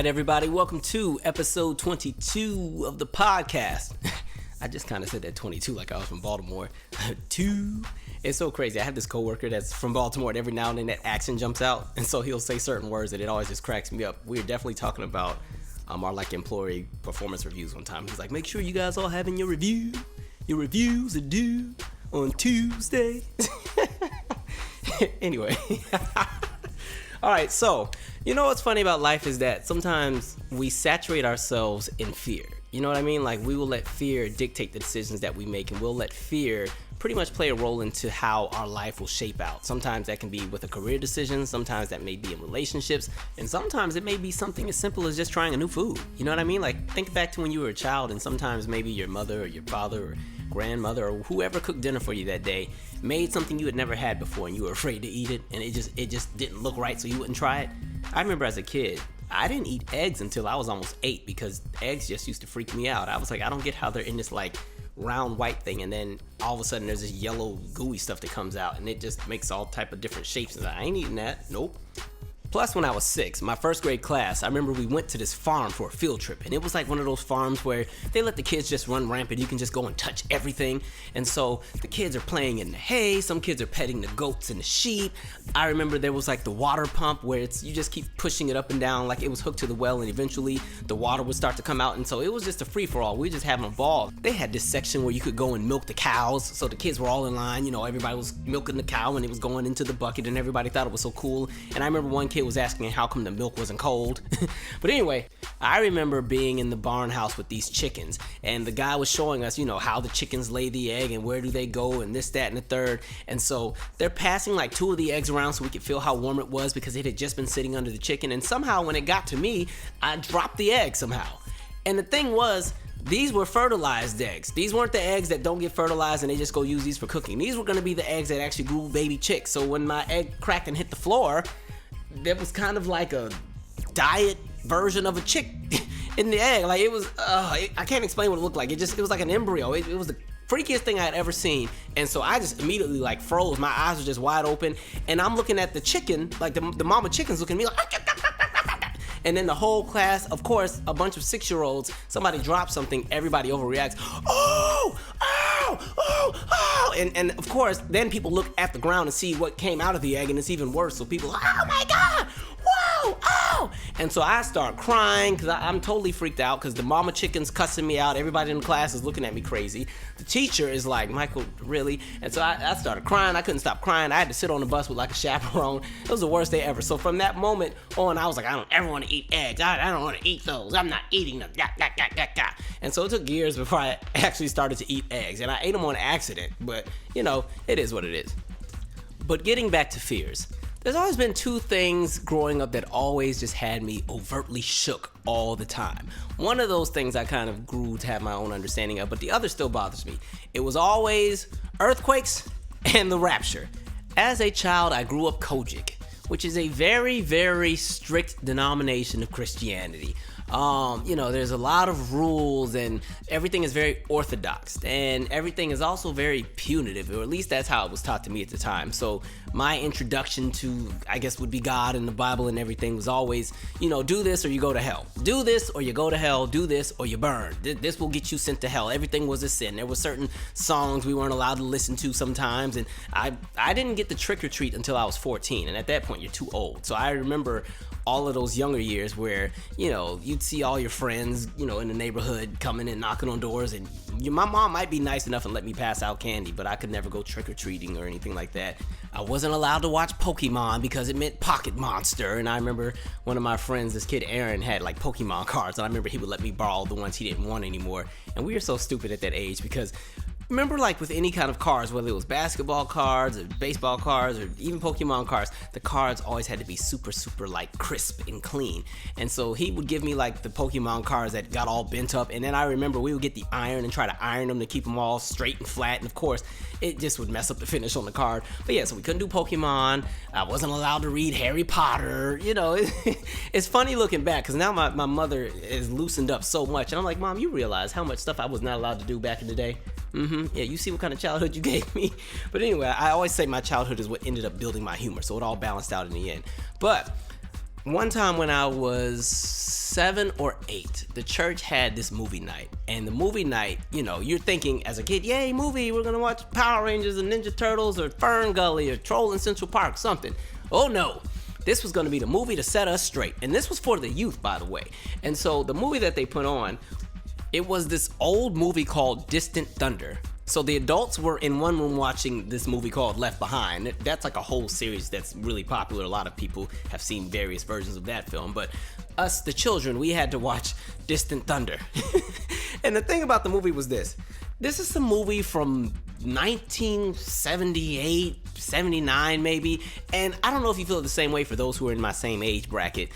right, everybody, welcome to episode 22 of the podcast. I just kind of said that 22 like I was from Baltimore. Two. It's so crazy. I have this coworker that's from Baltimore, and every now and then that accent jumps out, and so he'll say certain words, and it always just cracks me up. We were definitely talking about our employee performance reviews one time. He's like, make sure you guys all having your reviews are due on Tuesday. Anyway. All right, so you know what's funny about life is that sometimes we saturate ourselves in fear. You know what I mean? Like, we will let fear dictate the decisions that we make, and we'll let fear pretty much play a role into how our life will shape out. Sometimes that can be with a career decision, sometimes that may be in relationships, and sometimes it may be something as simple as just trying a new food. You know what I mean? Like, think back to when you were a child, and sometimes maybe your mother or your father or grandmother or whoever cooked dinner for you that day made something you had never had before, and you were afraid to eat it, and it just didn't look right, so you wouldn't try it. I remember as a kid, I didn't eat eggs until I was almost 8 because eggs just used to freak me out. I was like, I don't get how they're in this like round white thing, and then all of a sudden there's this yellow gooey stuff that comes out, and it just makes all type of different shapes. And I ain't eating that. Nope. Plus, when I was 6, my first grade class, I remember we went to this farm for a field trip, and it was like one of those farms where they let the kids just run rampant. You can just go and touch everything, and so the kids are playing in the hay. Some kids are petting the goats and the sheep. I remember there was like the water pump where you just keep pushing it up and down like it was hooked to the well, and eventually the water would start to come out, and so it was just a free-for-all. We were just having a ball. They had this section where you could go and milk the cows, so the kids were all in line. You know, everybody was milking the cow, and it was going into the bucket, and everybody thought it was so cool. And I remember one kid was asking how come the milk wasn't cold. But anyway, I remember being in the barn house with these chickens, and the guy was showing us, you know, how the chickens lay the egg and where do they go and this, that, and the third. And so they're passing like 2 of the eggs around so we could feel how warm it was because it had just been sitting under the chicken. And somehow when it got to me, I dropped the egg somehow. And the thing was, these were fertilized eggs. These weren't the eggs that don't get fertilized and they just go use these for cooking. These were gonna be the eggs that actually grew baby chicks. So when my egg cracked and hit the floor, there was kind of like a diet version of a chick in the egg. Like, it was, I can't explain what it looked like. It was like an embryo. It was the freakiest thing I had ever seen. And so I just immediately like froze. My eyes were just wide open, and I'm looking at the chicken, like the mama chicken's looking at me like, and then the whole class, of course, a bunch of 6-year-olds, somebody drops something, everybody overreacts. Oh, oh, oh, oh. And of course, then people look at the ground and see what came out of the egg, and it's even worse. So people, oh my God, whoa, oh. And so I start crying because I'm totally freaked out because the mama chicken's cussing me out. Everybody in the class is looking at me crazy. The teacher is like, Michael, really? And so I started crying. I couldn't stop crying. I had to sit on the bus with like a chaperone. It was the worst day ever. So from that moment on, I was like, I don't ever want to eat eggs. I don't want to eat those. I'm not eating them. And so it took years before I actually started to eat eggs. And I ate them on accident. But, you know, it is what it is. But getting back to fears, there's always been 2 things growing up that always just had me overtly shook all the time. One of those things I kind of grew to have my own understanding of, but the other still bothers me. It was always earthquakes and the Rapture. As a child, I grew up Kojic, which is a very, very strict denomination of Christianity. You know, there's a lot of rules, and everything is very orthodox, and everything is also very punitive, or at least that's how it was taught to me at the time. So my introduction to, I guess, would be God and the Bible and everything was always, you know, do this or you go to hell. Do this or you go to hell. Do this or you burn. This will get you sent to hell. Everything was a sin. There were certain songs we weren't allowed to listen to sometimes, and I didn't get the trick or treat until I was 14, and at that point you're too old. So I remember all of those younger years where, you know, you'd see all your friends, you know, in the neighborhood coming and knocking on doors, and my mom might be nice enough and let me pass out candy, but I could never go trick-or-treating or anything like that. I wasn't allowed to watch Pokemon because it meant Pocket Monster, and I remember one of my friends, this kid Aaron, had like Pokemon cards, and I remember he would let me borrow the ones he didn't want anymore, and we were so stupid at that age because remember, like with any kind of cards, whether it was basketball cards or baseball cards or even Pokemon cards, the cards always had to be super, super like crisp and clean. And so he would give me like the Pokemon cards that got all bent up. And then I remember we would get the iron and try to iron them to keep them all straight and flat. And of course, it just would mess up the finish on the card. But yeah, so we couldn't do Pokemon. I wasn't allowed to read Harry Potter. You know, it's funny looking back because now my mother is loosened up so much. And I'm like, Mom, you realize how much stuff I was not allowed to do back in the day? Yeah, you see what kind of childhood you gave me. But anyway, I always say my childhood is what ended up building my humor, so it all balanced out in the end. But one time when I was 7 or 8, the church had this movie night. And the movie night, you're thinking as a kid, yay, movie, we're going to watch Power Rangers and Ninja Turtles or Fern Gully or Troll in Central Park, something. Oh no. This was going to be the movie to set us straight. And this was for the youth, by the way. And so the movie that they put on, it was this old movie called Distant Thunder. So the adults were in one room watching this movie called Left Behind. That's like a whole series that's really popular. A lot of people have seen various versions of that film. But us, the children, we had to watch Distant Thunder. And the thing about the movie was this. This is a movie from 1978, 79 maybe. And I don't know if you feel the same way for those who are in my same age bracket.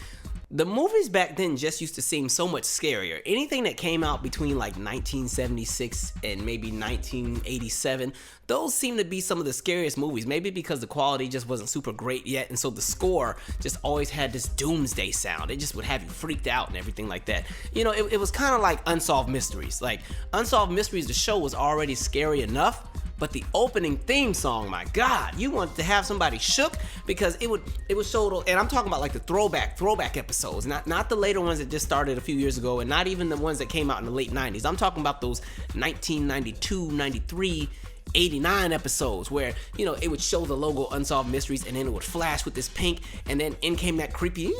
The movies back then just used to seem so much scarier. Anything that came out between like 1976 and maybe 1987, those seem to be some of the scariest movies. Maybe because the quality just wasn't super great yet, and so the score just always had this doomsday sound. It just would have you freaked out and everything like that. It was kind of like Unsolved Mysteries. Like Unsolved Mysteries, the show was already scary enough, but the opening theme song, my God, you wanted to have somebody shook because it would show, and I'm talking about like the throwback episodes, not the later ones that just started a few years ago, and not even the ones that came out in the late 90s. I'm talking about those 1992, 93, 89 episodes where, it would show the logo Unsolved Mysteries, and then it would flash with this pink, and then in came that creepy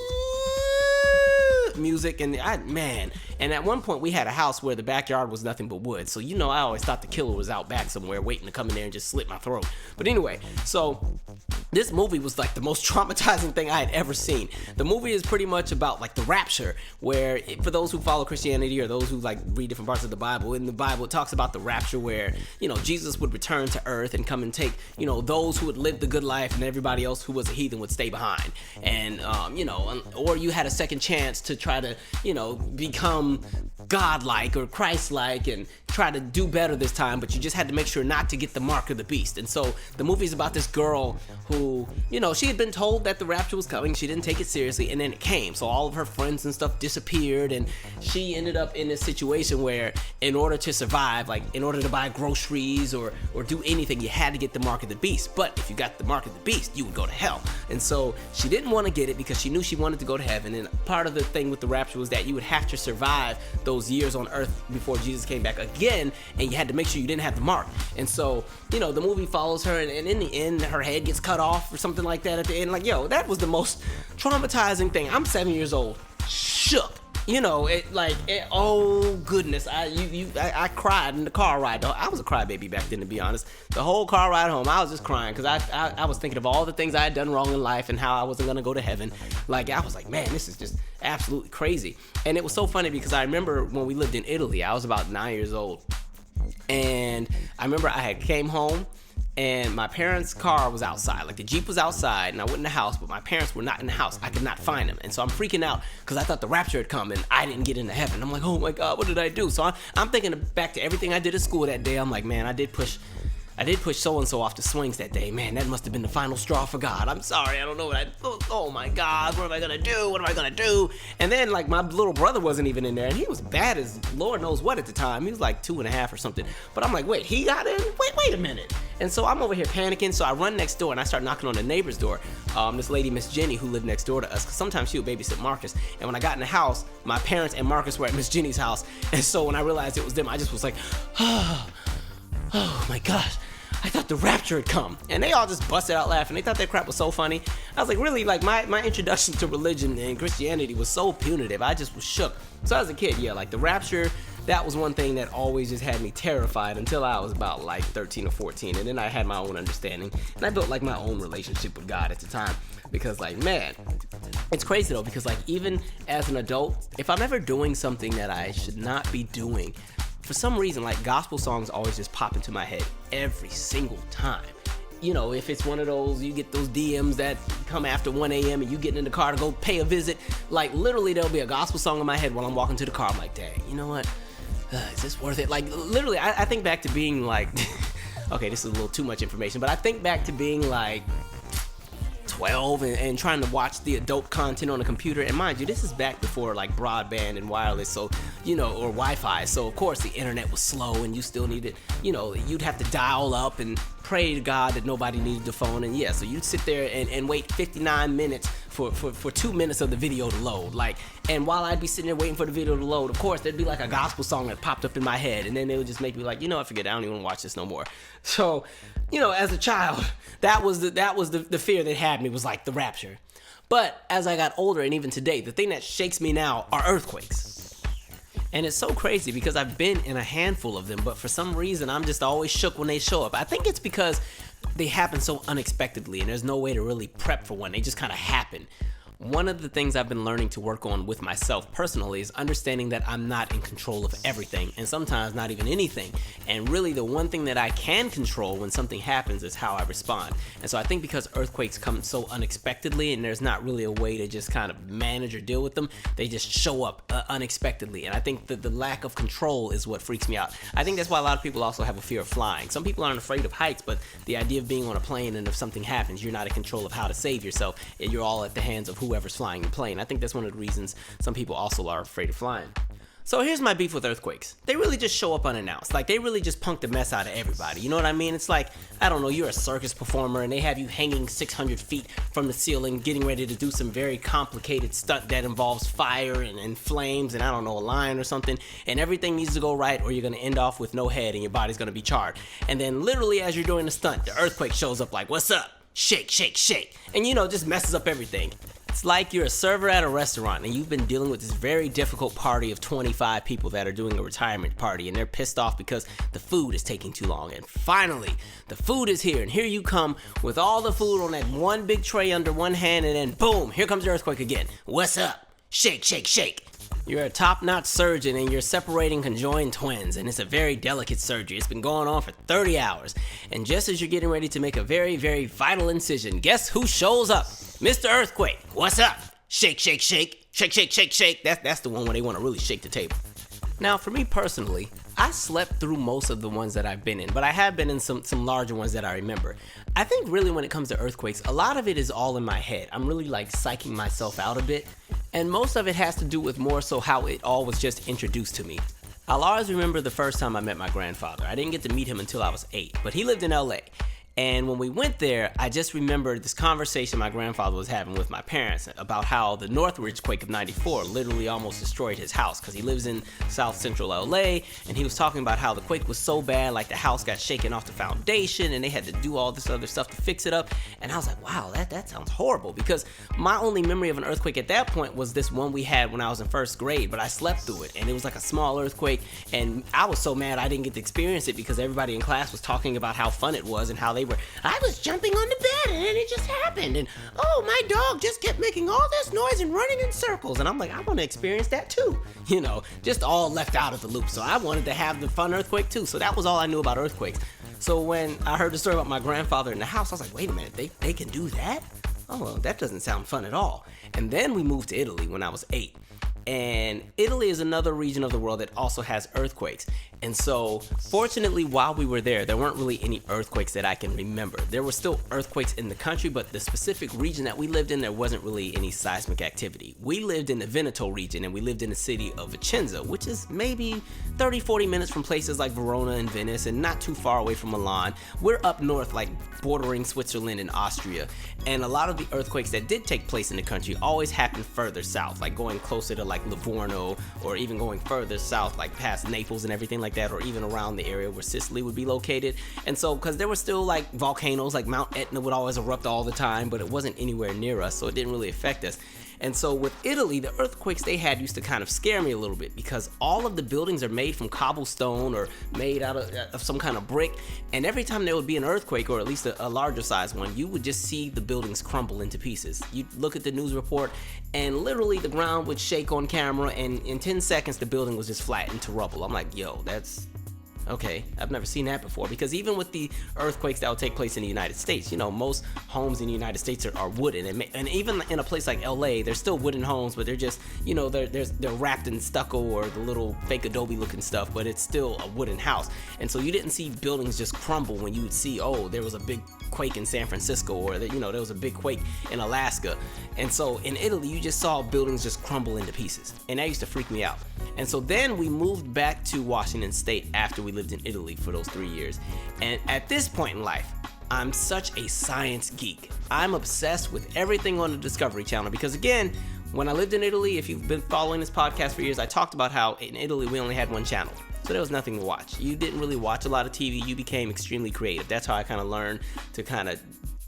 music, and and at one point we had a house where the backyard was nothing but wood, so I always thought the killer was out back somewhere waiting to come in there and just slit my throat. But anyway, so this movie was like the most traumatizing thing I had ever seen. The movie is pretty much about like the rapture, where for those who follow Christianity or those who like read different parts of the Bible, in the Bible it talks about the rapture where Jesus would return to earth and come and take those who had lived the good life, and everybody else who was a heathen would stay behind. And or you had a second chance to try to become godlike or Christ-like and try to do better this time, but you just had to make sure not to get the mark of the beast. And so the movie's about this girl who, she had been told that the rapture was coming. She didn't take it seriously, and then it came. So all of her friends and stuff disappeared, and she ended up in this situation where in order to survive, like in order to buy groceries or do anything, you had to get the mark of the beast. But if you got the mark of the beast, you would go to hell. And so she didn't want to get it because she knew she wanted to go to heaven. And part of the thing with the rapture was that you would have to survive those years on earth before Jesus came back again, and you had to make sure you didn't have the mark. And so, the movie follows her, and in the end, her head gets cut off or something like that at the end. Like, that was the most traumatizing thing. I'm 7 years old, shook. Oh goodness, I cried in the car ride. I was a crybaby back then, to be honest. The whole car ride home, I was just crying because I was thinking of all the things I had done wrong in life and how I wasn't gonna go to heaven. Like, I was like, man, this is just absolutely crazy. And it was so funny because I remember when we lived in Italy, I was about 9 years old, and I remember I had came home. And my parents' car was outside. Like, the Jeep was outside, and I went in the house, but my parents were not in the house. I could not find them. And so I'm freaking out because I thought the rapture had come, and I didn't get into heaven. I'm like, oh my God, what did I do? So I'm thinking back to everything I did at school that day. I'm like, man, I did push so-and-so off the swings that day. Man, that must have been the final straw for God. I'm sorry, I don't know what oh my God, what am I gonna do? What am I gonna do? And then, like, my little brother wasn't even in there, and he was bad as Lord knows what at the time. He was like 2.5 or something. But I'm like, wait, he got in? Wait a minute. And so I'm over here panicking, so I run next door, and I start knocking on the neighbor's door. This lady, Miss Jenny, who lived next door to us, because sometimes she would babysit Marcus. And when I got in the house, my parents and Marcus were at Miss Jenny's house. And so when I realized it was them, I just was like, oh my gosh, I thought the rapture had come. And they all just busted out laughing. They thought that crap was so funny. I was like, really, like my introduction to religion and Christianity was so punitive. I just was shook. So as a kid, yeah, like the rapture, that was one thing that always just had me terrified until I was about like 13 or 14. And then I had my own understanding. And I built like my own relationship with God at the time. Because like, man, it's crazy though, because like even as an adult, if I'm ever doing something that I should not be doing, for some reason, like gospel songs always just pop into my head every single time. If it's one of those, you get those DMs that come after 1 a.m. and you get in the car to go pay a visit, like literally there'll be a gospel song in my head while I'm walking to the car. I'm like, dang, you know what? Is this worth it? Like literally, I think back to being like, okay, this is a little too much information, but I think back to being like 12 and trying to watch the adult content on a computer. And mind you, this is back before like broadband and wireless, so or Wi-Fi. So of course the internet was slow and you still needed, you'd have to dial up and pray to God that nobody needed the phone. And yeah, so you'd sit there and wait 59 minutes for 2 minutes of the video to load. And while I'd be sitting there waiting for the video to load, of course, there'd be like a gospel song that popped up in my head. And then they would just make me like, I forget, I don't even want to watch this no more. So, as a child, that was the fear that had me, was like the rapture. But as I got older, and even today, the thing that shakes me now are earthquakes. And it's so crazy because I've been in a handful of them, but for some reason, I'm just always shook when they show up. I think it's because they happen so unexpectedly, and there's no way to really prep for one. They just kind of happen. One of the things I've been learning to work on with myself personally is understanding that I'm not in control of everything, and sometimes not even anything. And really the one thing that I can control when something happens is how I respond. And so I think because earthquakes come so unexpectedly and there's not really a way to just kind of manage or deal with them, they just show up unexpectedly. And I think that the lack of control is what freaks me out. I think that's why a lot of people also have a fear of flying. Some people aren't afraid of heights, but the idea of being on a plane and if something happens, you're not in control of how to save yourself. You're all at the hands of whoever's flying the plane. I think that's one of the reasons some people also are afraid of flying. So here's my beef with earthquakes. They really just show up unannounced. They really just punk the mess out of everybody. You know what I mean? It's like, I don't know, you're a circus performer and they have you hanging 600 feet from the ceiling, getting ready to do some very complicated stunt that involves fire and flames and I don't know, a lion or something. And everything needs to go right or you're going to end off with no head and your body's going to be charred. And then literally as you're doing the stunt, the earthquake shows up like, what's up? Shake, shake, shake. And just messes up everything. It's like you're a server at a restaurant and you've been dealing with this very difficult party of 25 people that are doing a retirement party and they're pissed off because the food is taking too long. And finally, the food is here and here you come with all the food on that one big tray under one hand and then boom, here comes the earthquake again. What's up? Shake, shake, shake. You're a top-notch surgeon and you're separating conjoined twins and it's a very delicate surgery. It's been going on for 30 hours. And just as you're getting ready to make a very, very vital incision, guess who shows up? Mr. Earthquake. What's up? Shake, shake, shake. Shake, shake, shake, shake. That's the one where they want to really shake the table. Now, for me personally, I slept through most of the ones that I've been in, but I have been in some larger ones that I remember. I think really when it comes to earthquakes, a lot of it is all in my head. I'm really psyching myself out a bit, and most of it has to do with more so how it all was just introduced to me. I'll always remember the first time I met my grandfather. I didn't get to meet him until I was 8, but he lived in LA. And when we went there, I just remembered this conversation my grandfather was having with my parents about how the Northridge quake of '94 literally almost destroyed his house because he lives in South Central LA, and he was talking about how the quake was so bad, the house got shaken off the foundation and they had to do all this other stuff to fix it up. And I was like, wow, that sounds horrible, because my only memory of an earthquake at that point was this one we had when I was in first grade, but I slept through it and it was like a small earthquake, and I was so mad I didn't get to experience it because everybody in class was talking about how fun it was and how I was jumping on the bed and then it just happened, and oh, my dog just kept making all this noise and running in circles, and I'm like, I want to experience that too, just all left out of the loop. So I wanted to have the fun earthquake too. So that was all I knew about earthquakes. So when I heard the story about my grandfather in the house, I was like, wait a minute, they can do that? Oh, well, that doesn't sound fun at all. And then we moved to Italy when I was 8. And Italy is another region of the world that also has earthquakes. And so, fortunately, while we were there weren't really any earthquakes that I can remember. There were still earthquakes in the country, but the specific region that we lived in, there wasn't really any seismic activity. We lived in the Veneto region, and we lived in the city of Vicenza, which is maybe 30-40 minutes from places like Verona and Venice, and not too far away from Milan. We're up north, bordering Switzerland and Austria. And a lot of the earthquakes that did take place in the country always happened further south, going closer to Livorno, or even going further south, past Naples and everything like that, or even around the area where Sicily would be located. And so, because there were still volcanoes, Mount Etna would always erupt all the time, but it wasn't anywhere near us, so it didn't really affect us. And so with Italy, the earthquakes they had used to kind of scare me a little bit, because all of the buildings are made from cobblestone or made out of some kind of brick. And every time there would be an earthquake, or at least a larger size one, you would just see the buildings crumble into pieces. You'd look at the news report and literally the ground would shake on camera, and in 10 seconds the building was just flattened to rubble. I'm like, yo, that's okay, I've never seen that before. Because even with the earthquakes that will take place in the United States, most homes in the United States are wooden, and even in a place like LA, they're still wooden homes, but they're just, they're wrapped in stucco or the little fake adobe looking stuff, but it's still a wooden house. And so you didn't see buildings just crumble when you would see, oh, there was a big quake in San Francisco, or there was a big quake in Alaska. And so in Italy, you just saw buildings just crumble into pieces, and that used to freak me out. And so then we moved back to Washington State after we lived in Italy for those 3 years. And at this point in life, I'm such a science geek. I'm obsessed with everything on the Discovery Channel because, again, when I lived in Italy, if you've been following this podcast for years, I talked about how in Italy we only had one channel. So there was nothing to watch. You didn't really watch a lot of TV. You became extremely creative. That's how I kind of learned to kind of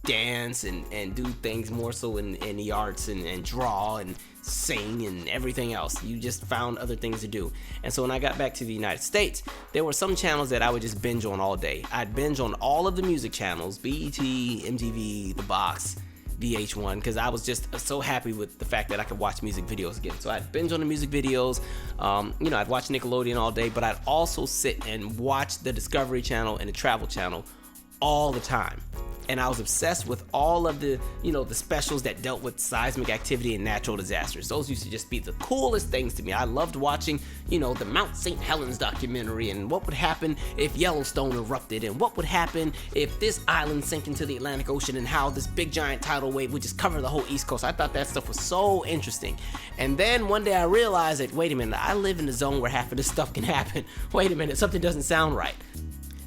dance and do things more so in the arts and draw and sing and everything else. You just found other things to do. And so when I got back to the United States, there were some channels that I would just binge on all day. I'd binge on all of the music channels, BET, MTV, The Box, VH1, because I was just so happy with the fact that I could watch music videos again. So I'd binge on the music videos. I'd watch Nickelodeon all day, but I'd also sit and watch the Discovery Channel and the Travel Channel all the time. And I was obsessed with all of the, the specials that dealt with seismic activity and natural disasters. Those used to just be the coolest things to me. I loved watching, the Mount St. Helens documentary and what would happen if Yellowstone erupted and what would happen if this island sank into the Atlantic Ocean and how this big giant tidal wave would just cover the whole East Coast. I thought that stuff was so interesting. And then one day I realized that, wait a minute, I live in a zone where half of this stuff can happen. Wait a minute, something doesn't sound right.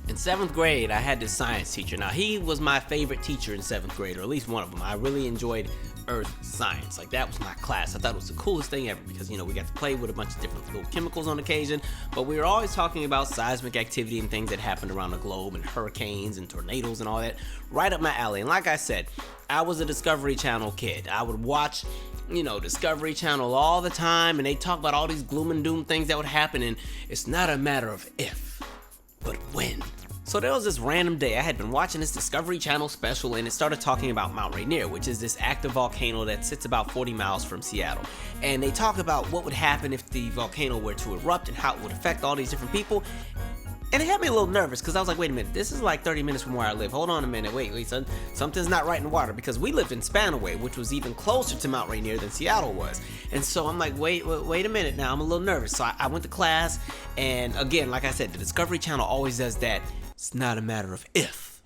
In 7th grade, I had this science teacher. Now, he was my favorite teacher in 7th grade, or at least one of them. I really enjoyed earth science. Like, that was my class. I thought it was the coolest thing ever because, we got to play with a bunch of different little chemicals on occasion, but we were always talking about seismic activity and things that happened around the globe and hurricanes and tornadoes and all that. Right up my alley. And like I said, I was a Discovery Channel kid. I would watch Discovery Channel all the time, and they talk about all these gloom and doom things that would happen, and it's not a matter of if, but when. So there was this random day, I had been watching this Discovery Channel special, and it started talking about Mount Rainier, which is this active volcano that sits about 40 miles from Seattle. And they talk about what would happen if the volcano were to erupt and how it would affect all these different people. And it had me a little nervous because I was like, wait a minute, this is like 30 minutes from where I live. Hold on a minute, wait, son, something's not right in the water, because we lived in Spanaway, which was even closer to Mount Rainier than Seattle was. And so I'm like, wait a minute now, I'm a little nervous. So I went to class, and again, like I said, the Discovery Channel always does that. It's not a matter of if,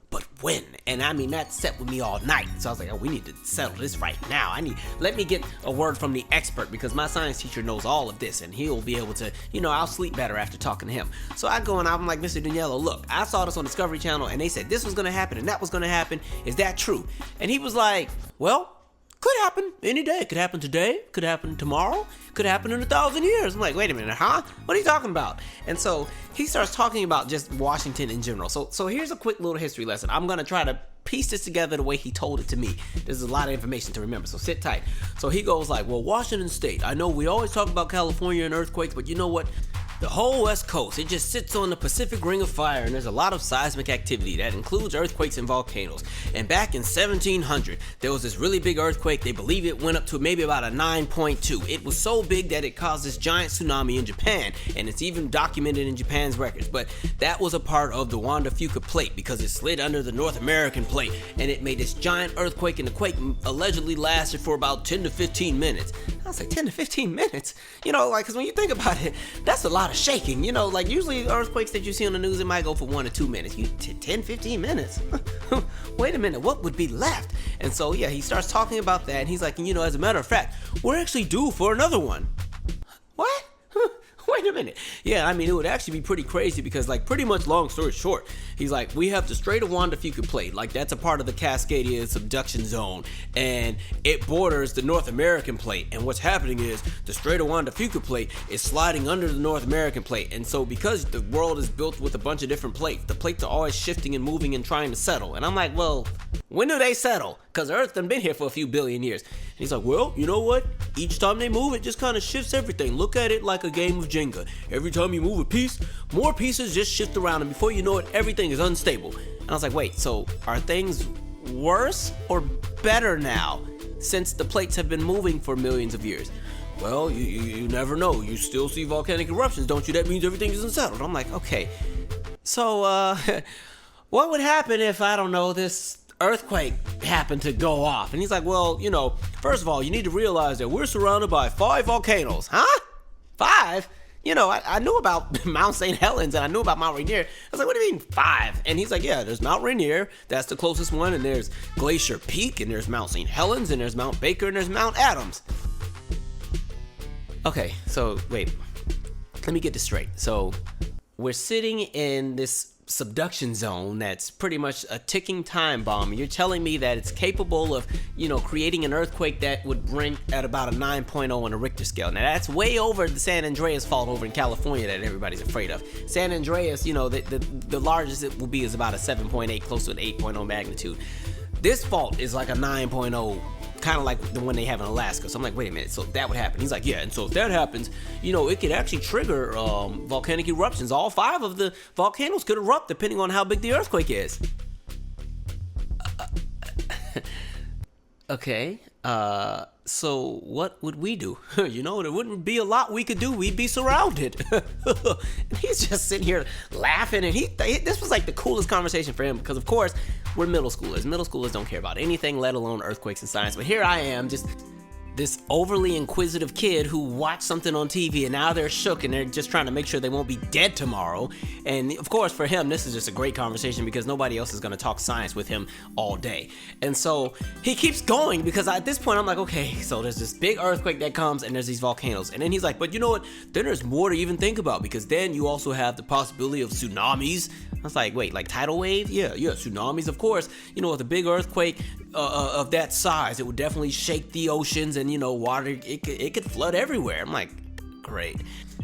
but when. And I mean, that set with me all night. So I was like, oh, we need to settle this right now. Let me get a word from the expert, because my science teacher knows all of this, and he'll be able to, I'll sleep better after talking to him. So I go and I'm like, Mr. Daniello, look, I saw this on Discovery Channel, and they said this was going to happen and that was going to happen. Is that true? And he was like, well, could happen any day. Could happen today. Could happen tomorrow. Could happen in 1,000 years. I'm like, wait a minute, huh? What are you talking about? And so he starts talking about just Washington in general. So here's a quick little history lesson. I'm going to try to piece this together the way he told it to me. There's a lot of information to remember, so sit tight. So he goes like, well, Washington State. I know we always talk about California and earthquakes, but you know what? The whole West Coast, it just sits on the Pacific Ring of Fire, and there's a lot of seismic activity that includes earthquakes and volcanoes. And back in 1700, there was this really big earthquake. They believe it went up to maybe about a 9.2. It was so big that it caused this giant tsunami in Japan, and it's even documented in Japan's records. But that was a part of the Juan de Fuca plate, because it slid under the North American plate, and it made this giant earthquake, and the quake allegedly lasted for about 10 to 15 minutes. I was like, 10 to 15 minutes? Because when you think about it, that's a lot of shaking. Usually earthquakes that you see on the news, it might go for 1 or 2 minutes. 10, 15 minutes? Wait a minute, what would be left? And so, yeah, he starts talking about that, and he's like, as a matter of fact, we're actually due for another one. What? Wait a minute. Yeah, it would actually be pretty crazy because, pretty much long story short, he's like, we have the Strait of Juan de Fuca plate. That's a part of the Cascadia subduction zone, and it borders the North American plate. And what's happening is the Strait of Juan de Fuca plate is sliding under the North American plate. And so because the world is built with a bunch of different plates, the plates are always shifting and moving and trying to settle. And I'm like, well, when do they settle? Because Earth done been here for a few billion years. And he's like, well, you know what? Each time they move, it just kind of shifts everything. Look at it like a game of Jenga. Every time you move a piece, more pieces just shift around, and before you know it, everything is unstable. And I was like, wait, so are things worse or better now since the plates have been moving for millions of years? Well, you never know. You still see volcanic eruptions, don't you? That means everything is unsettled. I'm like, okay. So, what would happen if, I don't know, this earthquake happened to go off? And he's like, well, first of all, you need to realize that we're surrounded by 5 volcanoes. Huh? 5? I knew about Mount St. Helens, and I knew about Mount Rainier. I was like, what do you mean 5? And he's like, yeah, there's Mount Rainier, that's the closest one, and there's Glacier Peak, and there's Mount St. Helens, and there's Mount Baker, and there's Mount Adams. Okay, so wait, let me get this straight. So we're sitting in this subduction zone that's pretty much a ticking time bomb. You're telling me that it's capable of, creating an earthquake that would rank at about a 9.0 on the Richter scale. Now that's way over the San Andreas fault over in California that everybody's afraid of. San Andreas, the largest it will be is about a 7.8, close to an 8.0 magnitude. This fault is like a 9.0, kind of like the one they have in Alaska. So I'm like, wait a minute, so that would happen? He's like, yeah, and so if that happens, it could actually trigger volcanic eruptions. All 5 of the volcanoes could erupt depending on how big the earthquake is. Okay, so what would we do? There wouldn't be a lot we could do. We'd be surrounded. And he's just sitting here laughing, and this was like the coolest conversation for him because, of course, we're middle schoolers. Middle schoolers don't care about anything, let alone earthquakes and science. But here I am, just this overly inquisitive kid who watched something on TV and now they're shook and they're just trying to make sure they won't be dead tomorrow. And of course, for him, this is just a great conversation because nobody else is going to talk science with him all day. And so he keeps going because at this point I'm like, okay, so there's this big earthquake that comes and there's these volcanoes. And then he's like, but you know what? Then there's more to even think about because then you also have the possibility of tsunamis. I was like, wait, like tidal wave? Yeah, tsunamis, of course. With a big earthquake of that size, it would definitely shake the oceans and, water, it could flood everywhere. I'm like, great.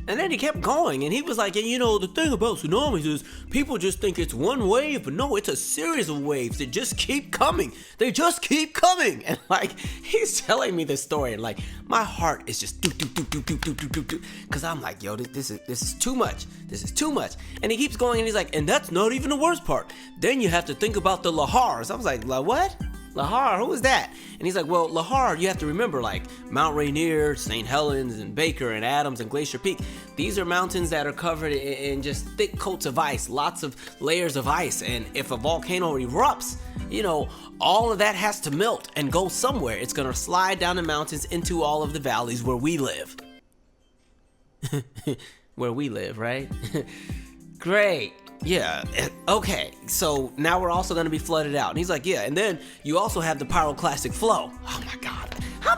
And then he kept going, and he was like, the thing about tsunamis is people just think it's one wave, but no, it's a series of waves that just keep coming. They just keep coming. And like, he's telling me this story, and like, my heart is just do, because I'm like, yo, this is too much. This is too much. And he keeps going, and he's like, and that's not even the worst part. Then you have to think about the lahars. I was like, what? Lahar, who is that? And he's like, well, Lahar, you have to remember, like Mount Rainier, St. Helens, and Baker, and Adams, and Glacier Peak. These are mountains that are covered in just thick coats of ice, lots of layers of ice. And if a volcano erupts, all of that has to melt and go somewhere. It's going to slide down the mountains into all of the valleys where we live. Where we live, right? Great. Yeah, okay, so now we're also going to be flooded out. And he's like, yeah, and then you also have the pyroclastic flow. Oh my God, how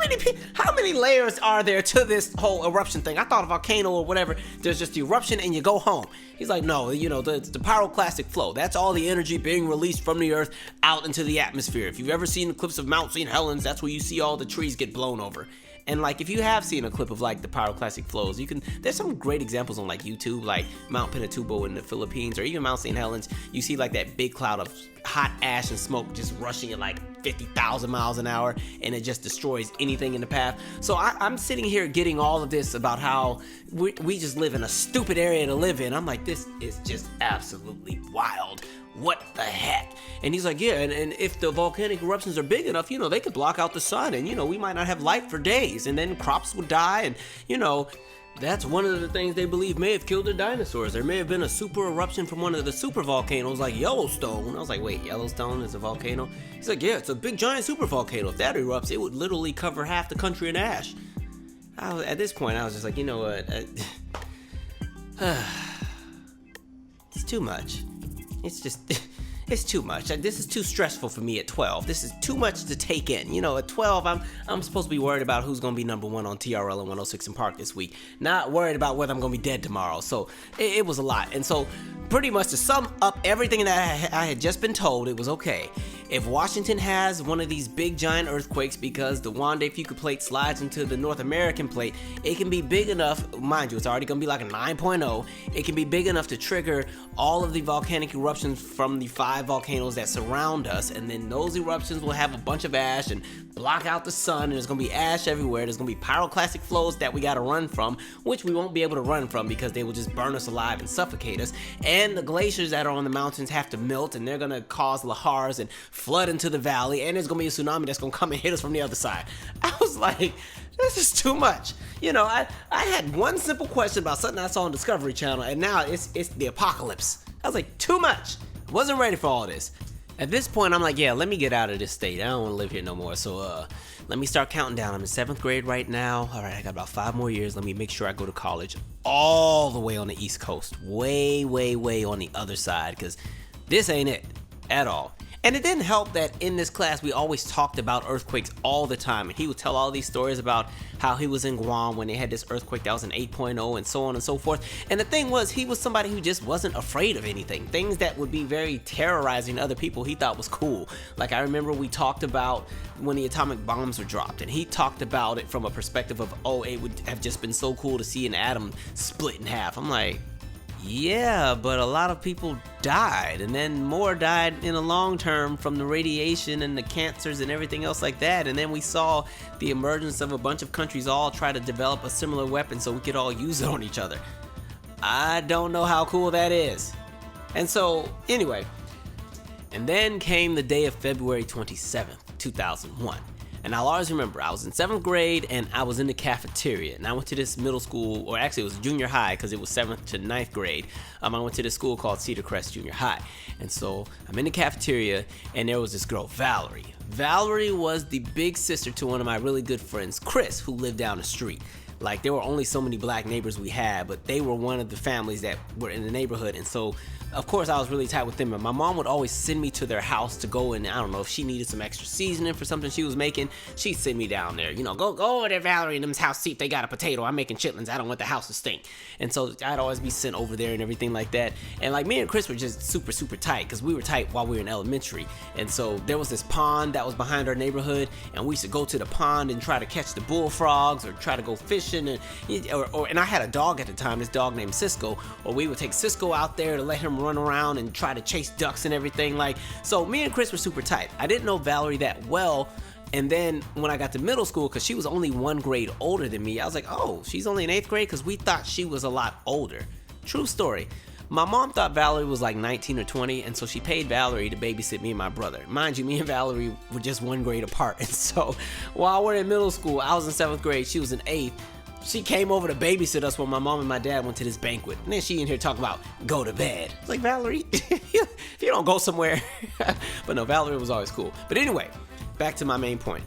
many layers are there to this whole eruption thing? I thought a volcano or whatever, there's just the eruption and you go home. He's like, no, the pyroclastic flow, that's all the energy being released from the earth out into the atmosphere. If you've ever seen the cliffs of Mount St. Helens, that's where you see all the trees get blown over. And like, if you have seen a clip of like the pyroclastic flows, there's some great examples on like YouTube, like Mount Pinatubo in the Philippines, or even Mount St. Helens. You see like that big cloud of hot ash and smoke just rushing at like 50,000 miles an hour, and it just destroys anything in the path. So I'm sitting here getting all of this about how we just live in a stupid area to live in. I'm like, this is just absolutely wild. What the heck? And he's like, yeah, and if the volcanic eruptions are big enough, they could block out the sun, and, we might not have light for days, and then crops would die, and, that's one of the things they believe may have killed the dinosaurs. There may have been a super eruption from one of the super volcanoes like Yellowstone. I was like, wait, Yellowstone is a volcano? He's like, yeah, it's a big giant super volcano. If that erupts, it would literally cover half the country in ash. At this point, I was just like, you know what? It's too much. It's too much. This is too stressful for me at 12. This is too much to take in. At 12, I'm supposed to be worried about who's going to be number one on TRL and 106 in Park this week. Not worried about whether I'm going to be dead tomorrow. So it was a lot. And so pretty much to sum up everything that I had just been told, it was okay. If Washington has one of these big giant earthquakes because the Wande Fuca plate slides into the North American plate, it can be big enough, mind you, it's already going to be like a 9.0. It can be big enough to trigger all of the volcanic eruptions from the 5 volcanoes that surround us, and then those eruptions will have a bunch of ash and block out the sun, and there's going to be ash everywhere. There's going to be pyroclastic flows that we got to run from, which we won't be able to run from because they will just burn us alive and suffocate us. And the glaciers that are on the mountains have to melt, and they're going to cause lahars and flood into the valley, and there's going to be a tsunami that's going to come and hit us from the other side. I was like, this is too much. I had one simple question about something I saw on Discovery Channel, and now it's the apocalypse. I was like, too much. I wasn't ready for all this. At this point, I'm like, yeah, let me get out of this state. I don't want to live here no more. So let me start counting down. I'm in 7th grade right now. All right, I got about 5 more years. Let me make sure I go to college all the way on the East Coast. Way, way, way on the other side, because this ain't it at all. And it didn't help that in this class we always talked about earthquakes all the time, and he would tell all these stories about how he was in Guam when they had this earthquake that was an 8.0 and so on and so forth. And the thing was, he was somebody who just wasn't afraid of anything. Things that would be very terrorizing to other people he thought was cool. Like, I remember we talked about when the atomic bombs were dropped, and he talked about it from a perspective of, oh, it would have just been so cool to see an atom split in half. I'm like, yeah, but a lot of people died, and then more died in the long term from the radiation and the cancers and everything else like that. And then we saw the emergence of a bunch of countries all try to develop a similar weapon so we could all use it on each other. I don't know how cool that is. And so, anyway, and then came the day of February 27th, 2001. And I'll always remember, I was in 7th grade and I was in the cafeteria. And I went to this middle school, or actually it was junior high because it was 7th to 9th grade. I went to this school called Cedar Crest Junior High. And so I'm in the cafeteria and there was this girl, Valerie. Valerie was the big sister to one of my really good friends, Chris, who lived down the street. Like, there were only so many black neighbors we had, but they were one of the families that were in the neighborhood. And so, of course, I was really tight with them. And my mom would always send me to their house to go, and I don't know if she needed some extra seasoning for something she was making. She'd send me down there. You know, go over there, Valerie, in them's house, see if they got a potato. I'm making chitlins. I don't want the house to stink. And so I'd always be sent over there and everything like that. And like, me and Chris were just super, super tight because we were tight while we were in elementary. And so there was this pond that was behind our neighborhood, and we used to go to the pond and try to catch the bullfrogs or try to go fishing. And I had a dog at the time, this dog named Cisco, or we would take Cisco out there to let him run around and try to chase ducks and everything. Like, so me and Chris were super tight. I didn't know Valerie that well. And then when I got to middle school, because she was only 1 grade older than me, I was like, oh, she's only in 8th grade? Because we thought she was a lot older. True story. My mom thought Valerie was like 19 or 20, and so she paid Valerie to babysit me and my brother. Mind you, me and Valerie were just 1 grade apart. And so while we're in middle school, I was in 7th grade, she was in 8th. She came over to babysit us when my mom and my dad went to this banquet. And then she in here talking about go to bed. It's like, Valerie, if you don't go somewhere. But no, Valerie was always cool. But anyway, back to my main point.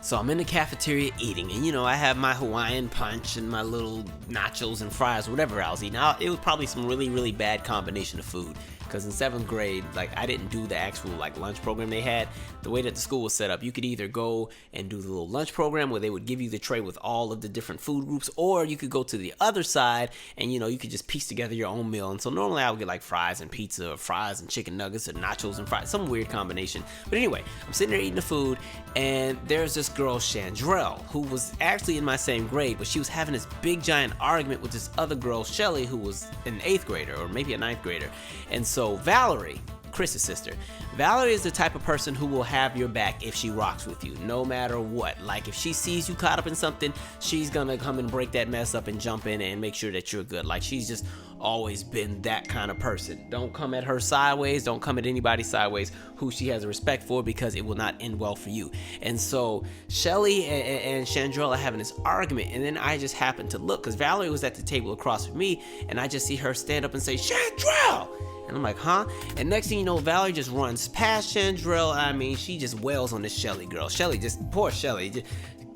So I'm in the cafeteria eating, and you know, I have my Hawaiian punch and my little nachos and fries, whatever I was eating. It was probably some really, really bad combination of food. Because in 7th grade, like, I didn't do the actual like lunch program they had. The way that the school was set up, you could either go and do the little lunch program where they would give you the tray with all of the different food groups, or you could go to the other side and, you know, you could just piece together your own meal. And so normally I would get like fries and pizza, or fries and chicken nuggets, or nachos and fries, some weird combination. But anyway, I'm sitting there eating the food, and there's this girl, Chandrell, who was actually in my same grade, but she was having this big giant argument with this other girl, Shelly, who was an 8th grader, or maybe a 9th grader. And so Valerie, Chris's sister, Valerie is the type of person who will have your back if she rocks with you, no matter what. Like, if she sees you caught up in something, she's gonna come and break that mess up and jump in and make sure that you're good. Like, she's just always been that kind of person. Don't come at her sideways. Don't come at anybody sideways who she has a respect for, because it will not end well for you. And so Shelly and Chandrell are having this argument, and then I just happened to look because Valerie was at the table across from me, and I just see her stand up and say, Chandrell! And I'm like, huh? And next thing you know, Valerie just runs past Chandrell. I mean, she just wails on this Shelly girl. Shelly just, poor Shelly.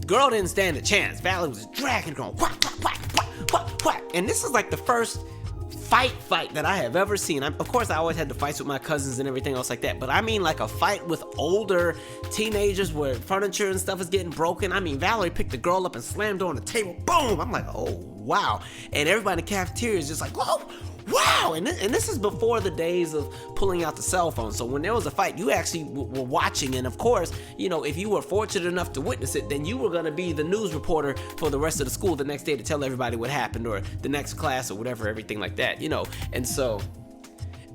Girl didn't stand a chance. Valerie was dragging, going, whack, whack, whack, whack, whack, whack. And this is like the first fight that I have ever seen. Of course, I always had the fights with my cousins and everything else like that, but I mean like a fight with older teenagers where furniture and stuff is getting broken. I mean, Valerie picked the girl up and slammed her on the table. Boom! I'm like, oh, wow. And everybody in the cafeteria is just like, whoa! Wow, and this is before the days of pulling out the cell phone. So when there was a fight, you actually were watching, and of course, you know, if you were fortunate enough to witness it, then you were going to be the news reporter for the rest of the school the next day to tell everybody what happened, or the next class, or whatever, everything like that, you know. And so,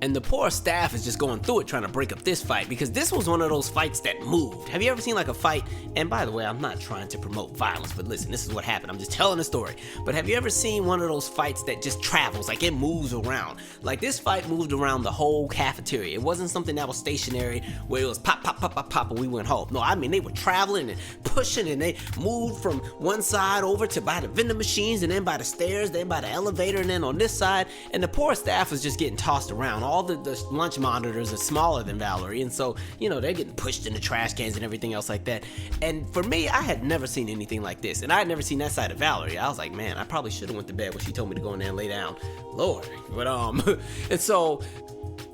and the poor staff is just going through it trying to break up this fight, because this was one of those fights that moved. Have you ever seen like a fight? And by the way, I'm not trying to promote violence, but listen, this is what happened. I'm just telling a story. But have you ever seen one of those fights that just travels, like it moves around? Like, this fight moved around the whole cafeteria. It wasn't something that was stationary where it was pop, pop, pop, pop, pop, and we went home. No, I mean, they were traveling and pushing, and they moved from one side over to by the vending machines, and then by the stairs, then by the elevator, and then on this side. And the poor staff was just getting tossed around. All the lunch monitors are smaller than Valerie, and so, you know, they're getting pushed in the trash cans and everything else like that. And for me, I had never seen anything like this, and I had never seen that side of Valerie. I was like, man, I probably should have went to bed when she told me to go in there and lay down. Lord. But and so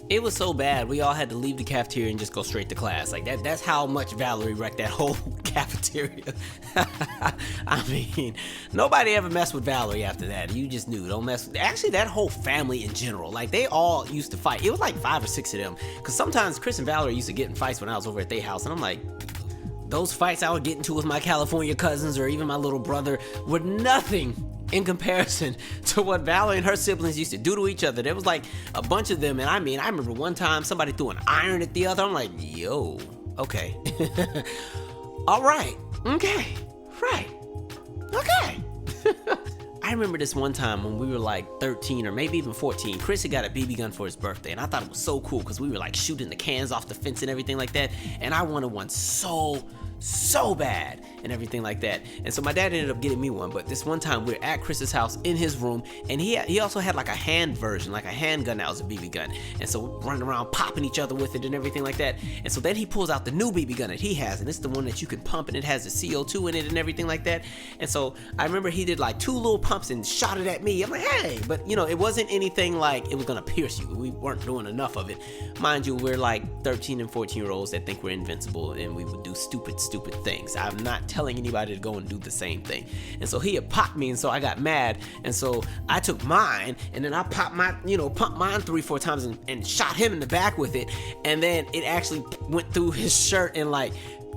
It was so bad, we all had to leave the cafeteria and just go straight to class. Like that's how much Valerie wrecked that whole cafeteria. I mean, nobody ever messed with Valerie after that. You just knew, don't mess with, actually that whole family in general. Like they all used to fight. It was like 5 or 6 of them. Cause sometimes Chris and Valerie used to get in fights when I was over at their house, and I'm like, those fights I would get into with my California cousins or even my little brother were nothing in comparison to what Valerie and her siblings used to do to each other. There was like a bunch of them, and I mean, I remember one time somebody threw an iron at the other. I'm like, yo, okay. All right, okay, right, okay. I remember this one time when we were like 13 or maybe even 14, Chris had got a BB gun for his birthday, and I thought it was so cool because we were like shooting the cans off the fence and everything like that, and I wanted one so bad and everything like that. And so my dad ended up getting me one, but this one time we were at Chris's house in his room, and he also had like a hand version, like a handgun that was a BB gun, and so we're running around popping each other with it and everything like that. And so then he pulls out the new BB gun that he has, and it's the one that you can pump, and it has the CO2 in it and everything like that. And so I remember he did like 2 little pumps and shot it at me. I'm like, hey, but you know, it wasn't anything like it was gonna pierce you. We weren't doing enough of it. Mind you, we're like 13 and 14-year-olds that think we're invincible, and we would do stupid things. I'm not telling anybody to go and do the same thing. And so he had popped me, and so I got mad, and so I took mine, and then I popped my, pumped mine 3-4 times and shot him in the back with it, and then it actually went through his shirt, and like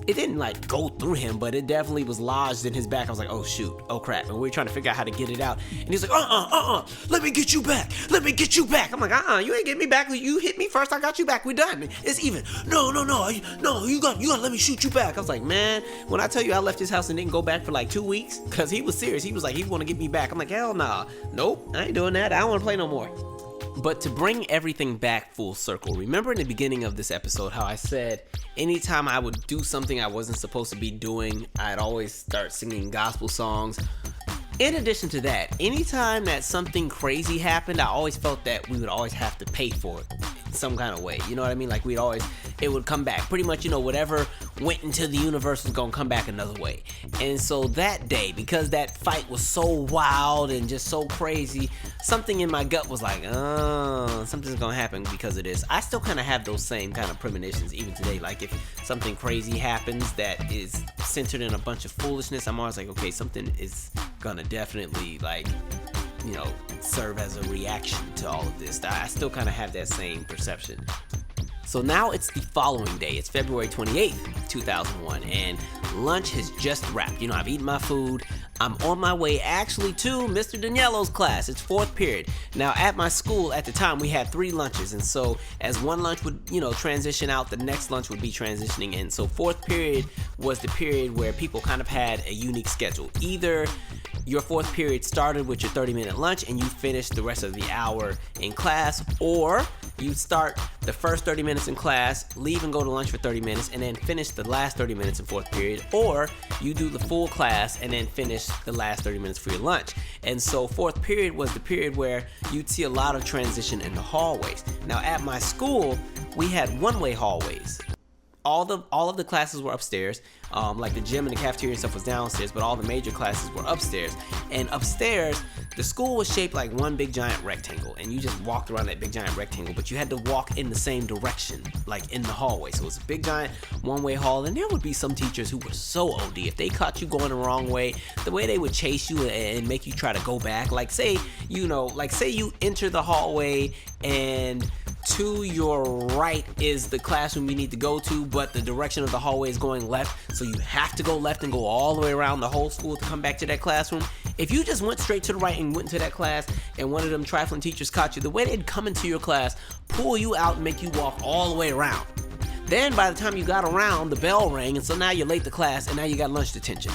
it didn't like go through him, but it definitely was lodged in his back. I was like, oh shoot, oh crap. And we were trying to figure out how to get it out. And he's like, let me get you back. Let me get you back. I'm like, you ain't getting me back. You hit me first, I got you back. We done. It's even. No, you gotta let me shoot you back. I was like, man, when I tell you I left his house and didn't go back for like 2 weeks, cause he was serious. He was like, he wanna get me back. I'm like, hell nah. Nope, I ain't doing that. I don't wanna play no more. But to bring everything back full circle, remember in the beginning of this episode how I said anytime I would do something I wasn't supposed to be doing, I'd always start singing gospel songs. In addition to that, anytime that something crazy happened, I always felt that we would always have to pay for it in some kind of way. You know what I mean? Like it would come back. Pretty much, whatever went into the universe was gonna come back another way. And so that day, because that fight was so wild and just so crazy, something in my gut was like, something's gonna happen because of this. I still kind of have those same kind of premonitions even today. Like if something crazy happens that is centered in a bunch of foolishness, I'm always like, okay, something is gonna definitely serve as a reaction to all of this. I still kind of have that same perception. So now it's the following day. It's February 28th, 2001, and lunch has just wrapped. I've eaten my food. I'm on my way actually to Mr. Daniello's class. It's 4th period. Now at my school at the time we had 3 lunches, and so as one lunch would transition out, the next lunch would be transitioning in. So 4th period was the period where people kind of had a unique schedule. Either your 4th period started with your 30-minute lunch and you finished the rest of the hour in class, or you start the first 30 minutes in class, leave and go to lunch for 30 minutes, and then finish the last 30 minutes in 4th period, or you do the full class and then finish the last 30 minutes for your lunch. And so 4th period was the period where you'd see a lot of transition in the hallways. Now at my school, we had one-way hallways. All of the classes were upstairs, like the gym and the cafeteria and stuff was downstairs, but all the major classes were upstairs. And upstairs, the school was shaped like one big giant rectangle, and you just walked around that big giant rectangle, but you had to walk in the same direction, like in the hallway. So it was a big giant one-way hall, and there would be some teachers who were so OD. If they caught you going the wrong way, the way they would chase you and make you try to go back, like say you enter the hallway and to your right is the classroom you need to go to, but the direction of the hallway is going left, so you have to go left and go all the way around the whole school to come back to that classroom. If you just went straight to the right and went into that class and one of them trifling teachers caught you, the way they'd come into your class, pull you out and make you walk all the way around. Then by the time you got around, the bell rang, and so now you're late to class, and now you got lunch detention.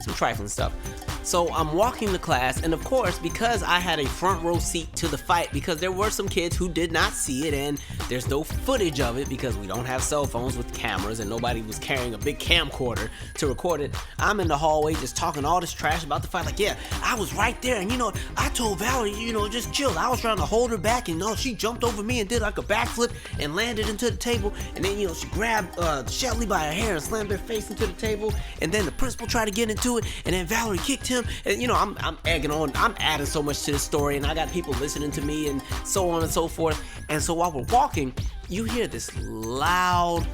Some trifling stuff. So I'm walking to class, and of course, because I had a front row seat to the fight, because there were some kids who did not see it, and there's no footage of it because we don't have cell phones with cameras, and nobody was carrying a big camcorder to record it. I'm in the hallway just talking all this trash about the fight, like, yeah, I was right there, and I told Valerie, just chill. I was trying to hold her back, and she jumped over me and did like a backflip and landed into the table. And then, she grabbed Shelly by her hair and slammed her face into the table. And then the principal tried to get into it. And then Valerie kicked Tim. And, you know, I'm egging on. I'm adding so much to the story, and I got people listening to me and so on and so forth. And so while we're walking, you hear this loud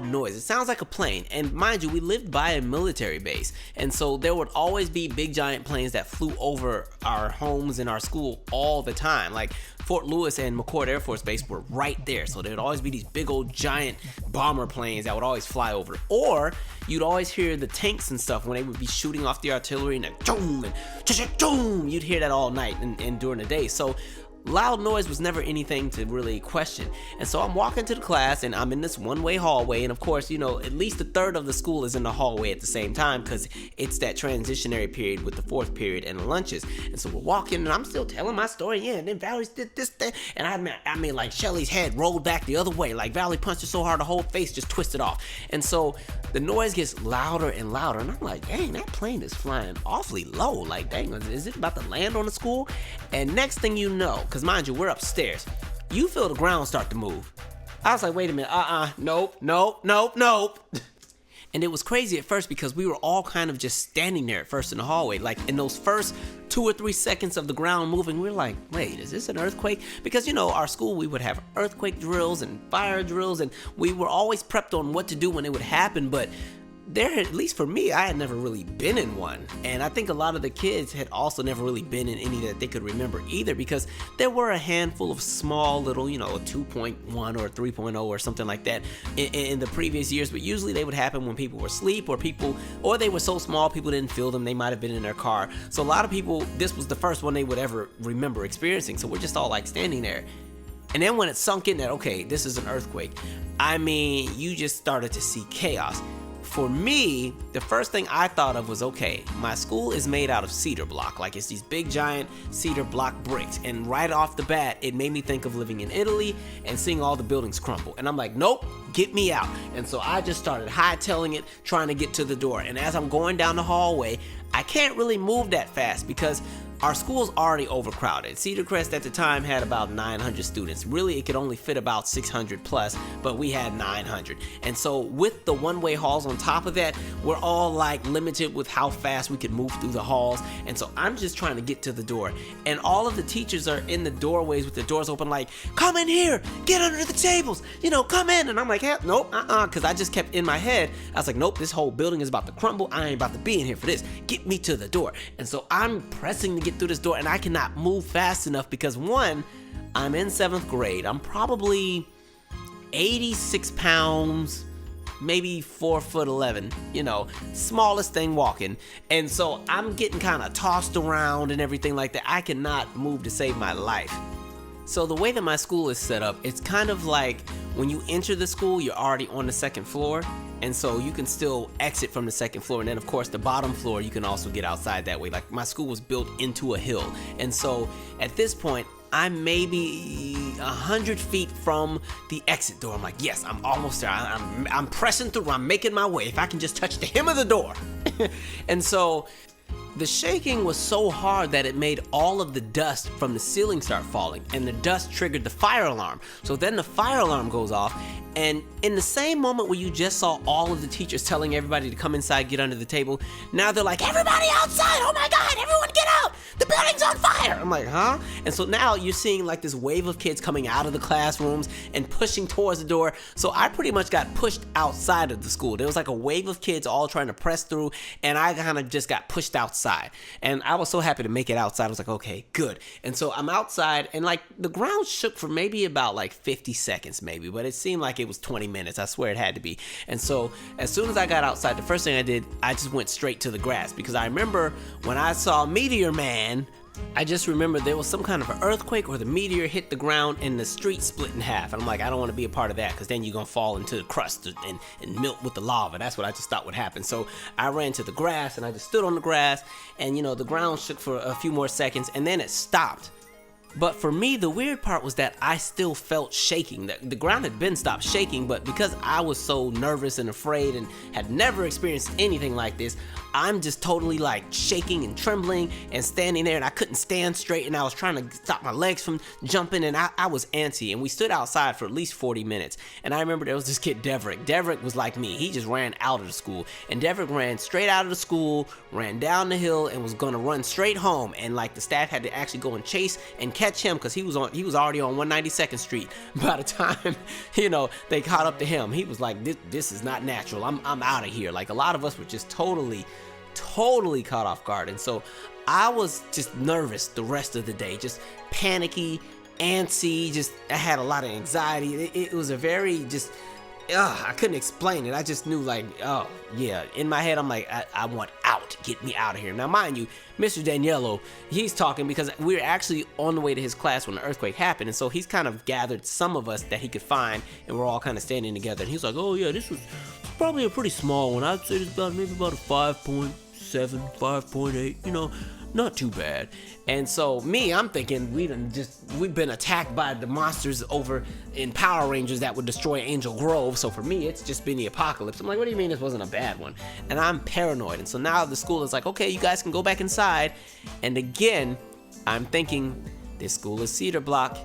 noise. It sounds like a plane. And mind you, we lived by a military base. And so there would always be big giant planes that flew over our homes and our school all the time. Like Fort Lewis and McCord Air Force Base were right there. So there'd always be these big old giant bomber planes that would always fly over. Or you'd always hear the tanks and stuff when they would be shooting off the artillery and then boom and boom. You'd hear that all night and during the day. So loud noise was never anything to really question. And so I'm walking to the class and I'm in this one-way hallway, and of course, you know, at least a third of the school is in the hallway at the same time because it's that transitionary period with the fourth period and the lunches. And so we're walking and I'm still telling my story, yeah, and then Valerie did this thing, and I mean like Shelly's head rolled back the other way, like Valerie punched her so hard the whole face just twisted off. And so the noise gets louder and louder, and I'm like, dang, that plane is flying awfully low. Like, dang, is it about to land on the school? And next thing you know, because mind you, we're upstairs, you feel the ground start to move. I was like, wait a minute, nope. And it was crazy at first because we were all kind of just standing there at first in the hallway. Like in those first 2 or 3 seconds of the ground moving, we were like, wait, is this an earthquake? Because, you know, our school, we would have earthquake drills and fire drills, and we were always prepped on what to do when it would happen. But there, at least for me, I had never really been in one. And I think a lot of the kids had also never really been in any that they could remember either, because there were a handful of small little, you know, a 2.1 or a 3.0 or something like that in the previous years. But usually they would happen when people were asleep or they were so small people didn't feel them. They might have been in their car. So a lot of people, this was the first one they would ever remember experiencing. So we're just all like standing there. And then when it sunk in that, okay, this is an earthquake, I mean, you just started to see chaos. For me, the first thing I thought of was, okay, my school is made out of cedar block. Like, it's these big giant cedar block bricks. And right off the bat, it made me think of living in Italy and seeing all the buildings crumble. And I'm like, nope, get me out. And so I just started hightailing it, trying to get to the door. And as I'm going down the hallway, I can't really move that fast because our school's already overcrowded. Cedar Crest at the time had about 900 students. Really, it could only fit about 600 plus, but we had 900. And so with the one-way halls on top of that, we're all like limited with how fast we could move through the halls. And so I'm just trying to get to the door. And all of the teachers are in the doorways with the doors open like, come in here, get under the tables, you know, come in. And I'm like, hey, nope, because I just kept in my head, I was like, nope, this whole building is about to crumble. I ain't about to be in here for this. Get me to the door. And so I'm pressing to get through this door, and I cannot move fast enough because, one, I'm in 7th grade. I'm probably 86 pounds, maybe 4'11", you know, smallest thing walking. And so I'm getting kind of tossed around and everything like that. I cannot move to save my life. So the way that my school is set up, it's kind of like when you enter the school, you're already on the 2nd floor. And so you can still exit from the 2nd floor. And then, of course, the bottom floor, you can also get outside that way. Like, my school was built into a hill. And so at this point, I'm maybe 100 feet from the exit door. I'm like, yes, I'm almost there. I'm pressing through. I'm making my way. If I can just touch the hem of the door. And so the shaking was so hard that it made all of the dust from the ceiling start falling, and the dust triggered the fire alarm. So then the fire alarm goes off, and in the same moment where you just saw all of the teachers telling everybody to come inside, get under the table, now they're like, everybody outside, oh my God, everyone get out, the building's on fire. I'm like, huh? And so now you're seeing like this wave of kids coming out of the classrooms and pushing towards the door. So I pretty much got pushed outside of the school. There was like a wave of kids all trying to press through, and I kind of just got pushed outside. And I was so happy to make it outside. I was like, okay, good. And so I'm outside, and like the ground shook for maybe about like 50 seconds maybe, but it seemed like it was 20 minutes. I swear it had to be. And so as soon as I got outside, the first thing I did, I just went straight to the grass, because I remember when I saw Meteor Man, I just remember there was some kind of an earthquake or the meteor hit the ground and the street split in half. And I'm like, I don't want to be a part of that, because then you're going to fall into the crust and melt with the lava. That's what I just thought would happen. So I ran to the grass and I just stood on the grass, and, you know, the ground shook for a few more seconds and then it stopped. But for me, the weird part was that I still felt shaking. The ground had been stopped shaking, but because I was so nervous and afraid and had never experienced anything like this, I'm just totally like shaking and trembling and standing there, and I couldn't stand straight, and I was trying to stop my legs from jumping, and I was antsy. And we stood outside for at least 40 minutes. And I remember there was this kid, Deverick. Deverick was like me. He just ran out of the school. And Deverick ran straight out of the school, ran down the hill, and was gonna run straight home. And like the staff had to actually go and chase and catch him because he was already on 192nd Street. By the time, they caught up to him, he was like, this is not natural. I'm out of here. Like, a lot of us were just totally caught off guard. And so I was just nervous the rest of the day, just panicky, antsy, I had a lot of anxiety. It was a very I couldn't explain it. I just knew, like, oh yeah, in my head I'm like, I want out, get me out of here. Now mind you, Mr. Daniello, he's talking because we were actually on the way to his class when the earthquake happened, and so he's kind of gathered some of us that he could find, and we're all kind of standing together, and he's like, oh yeah, this was probably a pretty small one. I'd say it's maybe about a 5.7, 5.8, not too bad. And so me, I'm thinking we've been attacked by the monsters over in Power Rangers that would destroy Angel Grove. So for me, it's just been the apocalypse. I'm like, what do you mean this wasn't a bad one? And I'm paranoid. And so now the school is like, okay, you guys can go back inside. And again, I'm thinking this school is cedar block.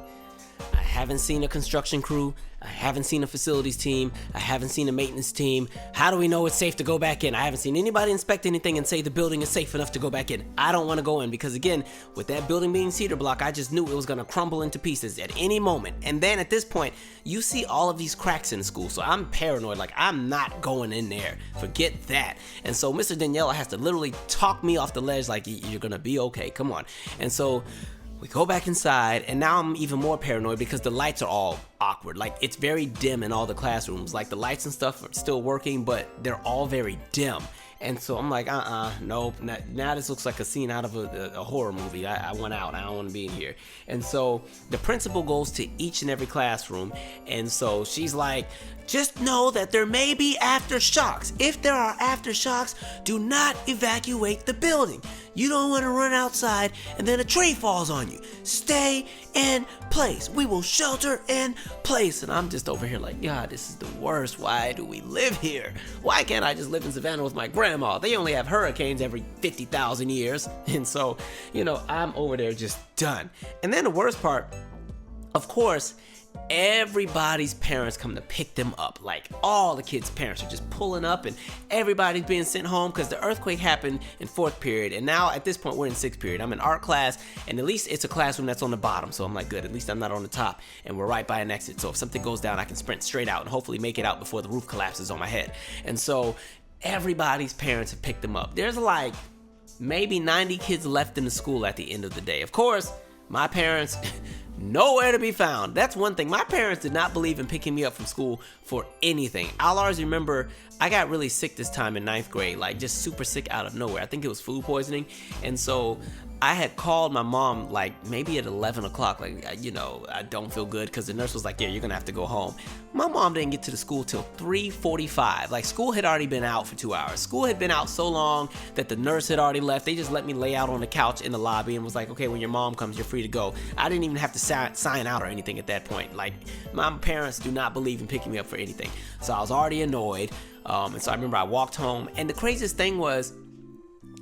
I haven't seen a construction crew. I haven't seen a facilities team. I haven't seen a maintenance team. How do we know it's safe to go back in? I haven't seen anybody inspect anything and say the building is safe enough to go back in. I don't want to go in because, again, with that building being cedar block, I just knew it was going to crumble into pieces at any moment. And then at this point, you see all of these cracks in the school. So I'm paranoid. Like, I'm not going in there. Forget that. And so Mr. Daniela has to literally talk me off the ledge like, you're going to be okay. Come on. And so we go back inside, and now I'm even more paranoid because the lights are all awkward. Like, it's very dim in all the classrooms. Like, the lights and stuff are still working, but they're all very dim. And so I'm like, nope. Now this looks like a scene out of a horror movie. I want out. I don't want to be in here. And so the principal goes to each and every classroom. And so she's like, just know that there may be aftershocks. If there are aftershocks, do not evacuate the building. You don't want to run outside and then a tree falls on you. Stay in place. We will shelter in place. And I'm just over here like, God, this is the worst. Why do we live here? Why can't I just live in Savannah with my grandma? They only have hurricanes every 50,000 years. And so, I'm over there just done. And then the worst part, of course, everybody's parents come to pick them up. Like, all the kids' parents are just pulling up, and everybody's being sent home because the earthquake happened in 4th period, and now at this point we're in 6th period. I'm in art class, and at least it's a classroom that's on the bottom, so I'm like, good, at least I'm not on the top, and we're right by an exit, so if something goes down I can sprint straight out and hopefully make it out before the roof collapses on my head. And so everybody's parents have picked them up. There's like maybe 90 kids left in the school at the end of the day. Of course, my parents nowhere to be found. That's one thing. My parents did not believe in picking me up from school for anything. I'll always remember I got really sick this time in 9th grade, like just super sick out of nowhere. I think it was food poisoning. And so I had called my mom like maybe at 11 o'clock, like, I don't feel good, because the nurse was like, yeah, you're going to have to go home. My mom didn't get to the school till 3:45. Like, school had already been out for 2 hours. School had been out so long that the nurse had already left. They just let me lay out on the couch in the lobby and was like, okay, when your mom comes, you're free to go. I didn't even have to sign out or anything at that point. Like, my parents do not believe in picking me up for anything. So I was already annoyed. And so I remember I walked home, and the craziest thing was,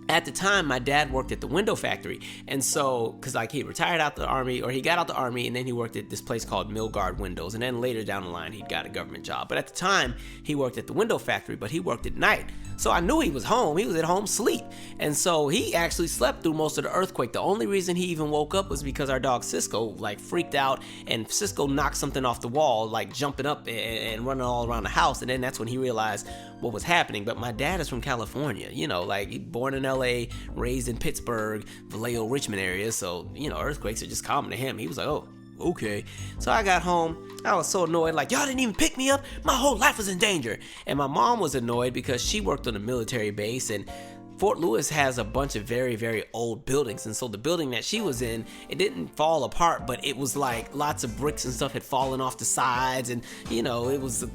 at the time, my dad worked at the window factory. And so, because like he retired out the army, or he got out the army, and then he worked at this place called Milgard Windows. And then later down the line, he got a government job. But at the time, he worked at the window factory, but he worked at night. So I knew he was home. He was at home sleep. And so he actually slept through most of the earthquake. The only reason he even woke up was because our dog Cisco like freaked out, and Cisco knocked something off the wall, like jumping up and running all around the house. And then that's when he realized what was happening. But my dad is from California, like born in LA, raised in Pittsburgh, Vallejo, Richmond area. So, earthquakes are just common to him. He was like, oh, okay. So I got home. I was so annoyed, like, y'all didn't even pick me up. My whole life was in danger. And my mom was annoyed because she worked on a military base, and Fort Lewis has a bunch of very, very old buildings. And so the building that she was in, it didn't fall apart, but it was like lots of bricks and stuff had fallen off the sides, and it was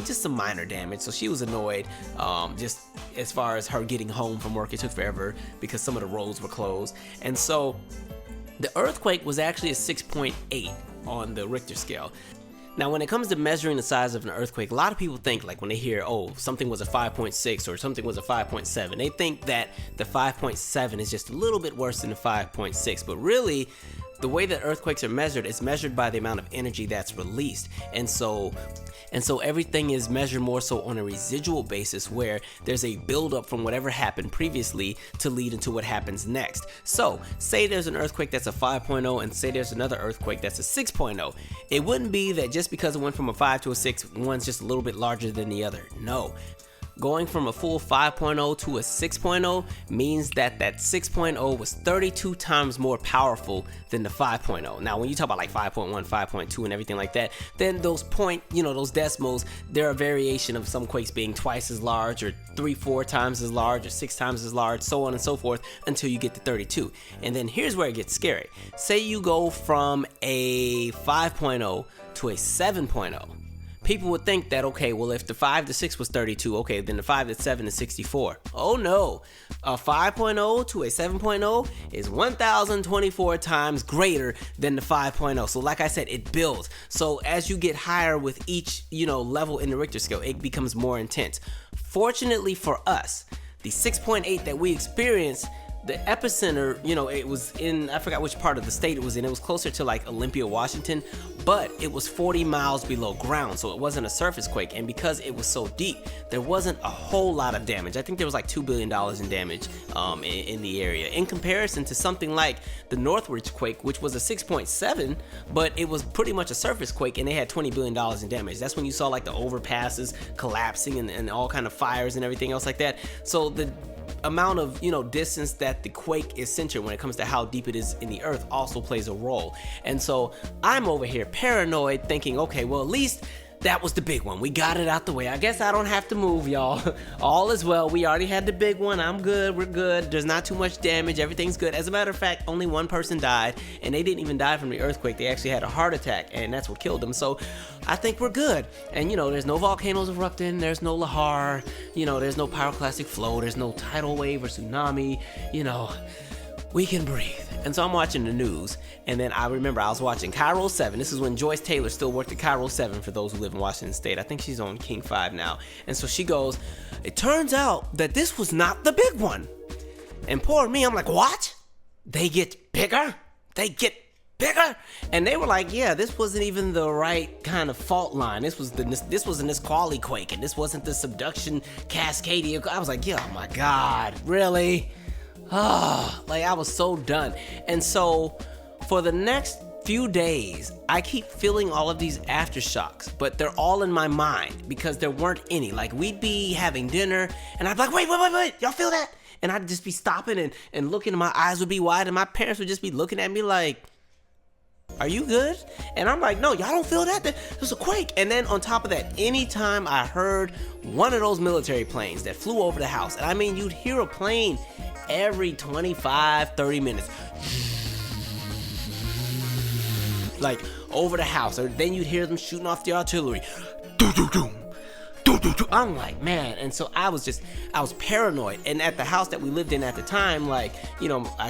just some minor damage. So she was annoyed. Just as far as her getting home from work, it took forever because some of the roads were closed. And so the earthquake was actually a 6.8 on the Richter scale. Now, when it comes to measuring the size of an earthquake, a lot of people think, like when they hear, oh, something was a 5.6 or something was a 5.7, they think that the 5.7 is just a little bit worse than the 5.6. But really, the way that earthquakes are measured is measured by the amount of energy that's released. And so everything is measured more so on a residual basis, where there's a buildup from whatever happened previously to lead into what happens next. So say there's an earthquake that's a 5.0 and say there's another earthquake that's a 6.0. It wouldn't be that just because it went from a 5 to a 6, one's just a little bit larger than the other. No. Going from a full 5.0 to a 6.0 means that 6.0 was 32 times more powerful than the 5.0. Now, when you talk about like 5.1, 5.2 and everything like that, then those those decimals, they're a variation of some quakes being twice as large or 3-4 times as large or 6 times as large, so on and so forth, until you get to 32. And then here's where it gets scary. Say you go from a 5.0 to a 7.0. People would think that, okay, well, if the 5 to 6 was 32, okay, then the 5 to 7 is 64. Oh no, a 5.0 to a 7.0 is 1,024 times greater than the 5.0. So like I said, it builds. So as you get higher with each, level in the Richter scale, it becomes more intense. Fortunately for us, the 6.8 that we experienced, the epicenter, it was in, I forgot which part of the state it was in. It was closer to like Olympia, Washington, but it was 40 miles below ground, so it wasn't a surface quake. And because it was so deep, there wasn't a whole lot of damage. I think there was like $2 billion in damage in the area, in comparison to something like the Northridge quake, which was a 6.7, but it was pretty much a surface quake, and they had $20 billion in damage. That's when you saw like the overpasses collapsing and all kind of fires and everything else like that. So the amount of distance that the quake is centered when it comes to how deep it is in the earth also plays a role. And so I'm over here paranoid thinking, okay, well, at least that was the big one. We got it out the way. I guess I don't have to move, y'all. All is well. We already had the big one. I'm good. We're good. There's not too much damage. Everything's good. As a matter of fact, only one person died, and they didn't even die from the earthquake. They actually had a heart attack, and that's what killed them. So I think we're good. And there's no volcanoes erupting. There's no lahar. There's no pyroclastic flow. There's no tidal wave or tsunami. We can breathe. And so I'm watching the news, and then I remember I was watching Cairo 7. This is when Joyce Taylor still worked at Cairo 7 for those who live in Washington State. I think she's on King 5 now. And so she goes, it turns out that this was not the big one. And poor me, I'm like, what? They get bigger? They get bigger? And they were like, yeah, this wasn't even the right kind of fault line. This was the Nisqually quake, and this wasn't the subduction Cascadia. I was like, yeah, oh my God, really? I was so done. And so for the next few days, I keep feeling all of these aftershocks, but they're all in my mind because there weren't any. Like, we'd be having dinner and I'd be like, wait, y'all feel that? And I'd just be stopping and looking, and my eyes would be wide, and my parents would just be looking at me like, are you good? And I'm like, no, y'all don't feel that? There's a quake. And then on top of that, anytime I heard one of those military planes that flew over the house, and I mean, you'd hear a plane every 25, 30 minutes, like over the house. Or then you'd hear them shooting off the artillery. I'm like, man. And so I was paranoid. And at the house that we lived in at the time, I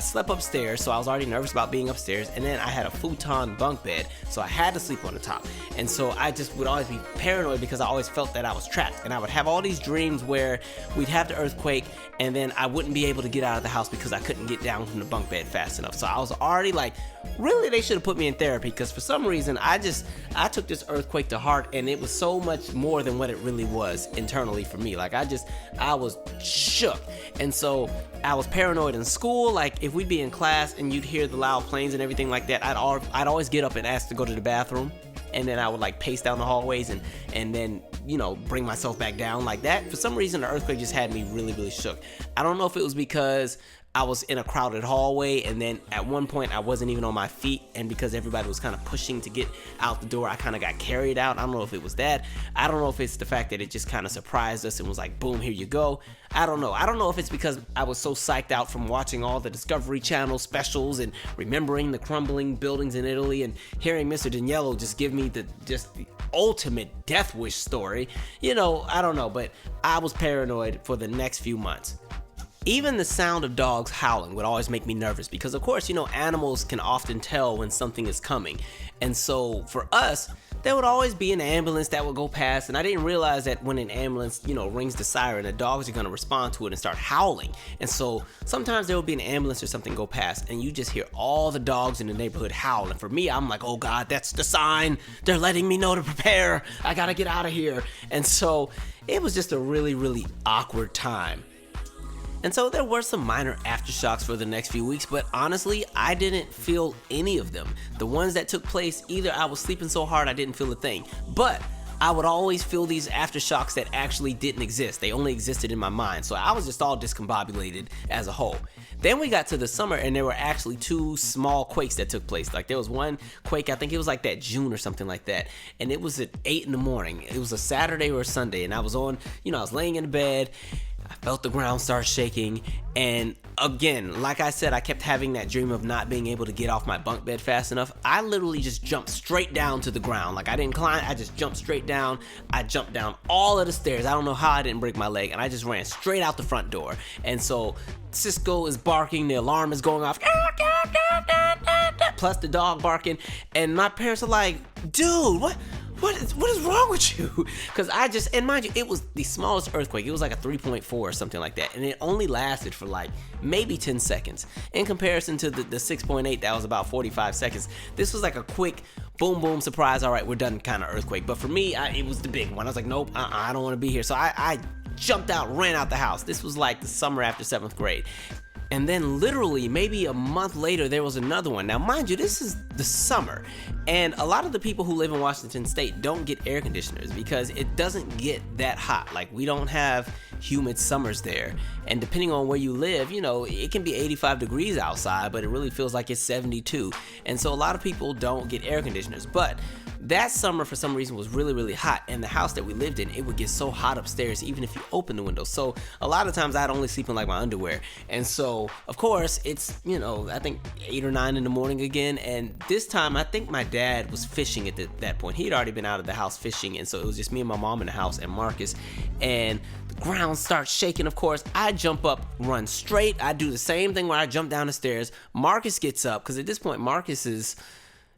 slept upstairs, so I was already nervous about being upstairs. And then I had a futon bunk bed, so I had to sleep on the top. And so I just would always be paranoid because I always felt that I was trapped. And I would have all these dreams where we'd have the earthquake, and then I wouldn't be able to get out of the house because I couldn't get down from the bunk bed fast enough. So I was already like, really, they should have put me in therapy, because for some reason I took this earthquake to heart, and it was so much more than what it really was internally for me. I was shook. And so I was paranoid in school. Like, if we'd be in class and you'd hear the loud planes and everything like that, I'd always get up and ask to go to the bathroom, and then I would pace down the hallways and then bring myself back down like that. For some reason, the earthquake just had me really, really shook. I don't know if it was because I was in a crowded hallway, and then at one point I wasn't even on my feet, and because everybody was kind of pushing to get out the door, I kind of got carried out. I don't know if it was that. I don't know if it's the fact that it just kind of surprised us and was like, boom, here you go. I don't know. I don't know if it's because I was so psyched out from watching all the Discovery Channel specials and remembering the crumbling buildings in Italy and hearing Mr. Daniello just give me the ultimate death wish story. I don't know, but I was paranoid for the next few months. Even the sound of dogs howling would always make me nervous because, of course, animals can often tell when something is coming. And so for us, there would always be an ambulance that would go past, and I didn't realize that when an ambulance, rings the siren, the dogs are going to respond to it and start howling. And so sometimes there would be an ambulance or something go past, and you just hear all the dogs in the neighborhood howl. And for me, I'm like, oh God, that's the sign. They're letting me know to prepare. I got to get out of here. And so it was just a really, really awkward time. And so there were some minor aftershocks for the next few weeks, but honestly, I didn't feel any of them. The ones that took place, either I was sleeping so hard I didn't feel a thing, but I would always feel these aftershocks that actually didn't exist. They only existed in my mind. So I was just all discombobulated as a whole. Then we got to the summer, and there were actually 2 small quakes that took place. Like there was one quake, I think it was like that June or something like that. And it was at 8 in the morning. It was a Saturday or a Sunday. And I was I was laying in bed. I felt the ground start shaking, and again, like I said, I kept having that dream of not being able to get off my bunk bed fast enough. I literally just jumped straight down to the ground. Like I didn't climb, I just jumped straight down. I jumped down all of the stairs. I don't know how I didn't break my leg, and I just ran straight out the front door. And so Cisco is barking, the alarm is going off, plus the dog barking, and my parents are like, dude, what is wrong with you? Because and mind you, it was the smallest earthquake. It was like a 3.4 or something like that. And it only lasted for like maybe 10 seconds. In comparison to the 6.8, that was about 45 seconds. This was like a quick boom, boom, surprise. All right, we're done kind of earthquake. But for me, it was the big one. I was like, nope, I don't want to be here. So I jumped out, ran out the house. This was like the summer after 7th grade. And then literally maybe a month later, there was another one. Now, mind you, this is the summer. And a lot of the people who live in Washington State don't get air conditioners because it doesn't get that hot. Like, we don't have humid summers there. And depending on where you live, it can be 85 degrees outside, but it really feels like it's 72. And so a lot of people don't get air conditioners. But that summer, for some reason, was really, really hot. And the house that we lived in, it would get so hot upstairs, even if you open the windows. So a lot of times I'd only sleep in like my underwear. And so, of course, it's, I think 8 or 9 in the morning again. And this time, I think my dad was fishing at that point. He had already been out of the house fishing. And so it was just me and my mom in the house and Marcus. And the ground starts shaking, of course. I jump up, run straight. I do the same thing where I jump down the stairs. Marcus gets up, because at this point,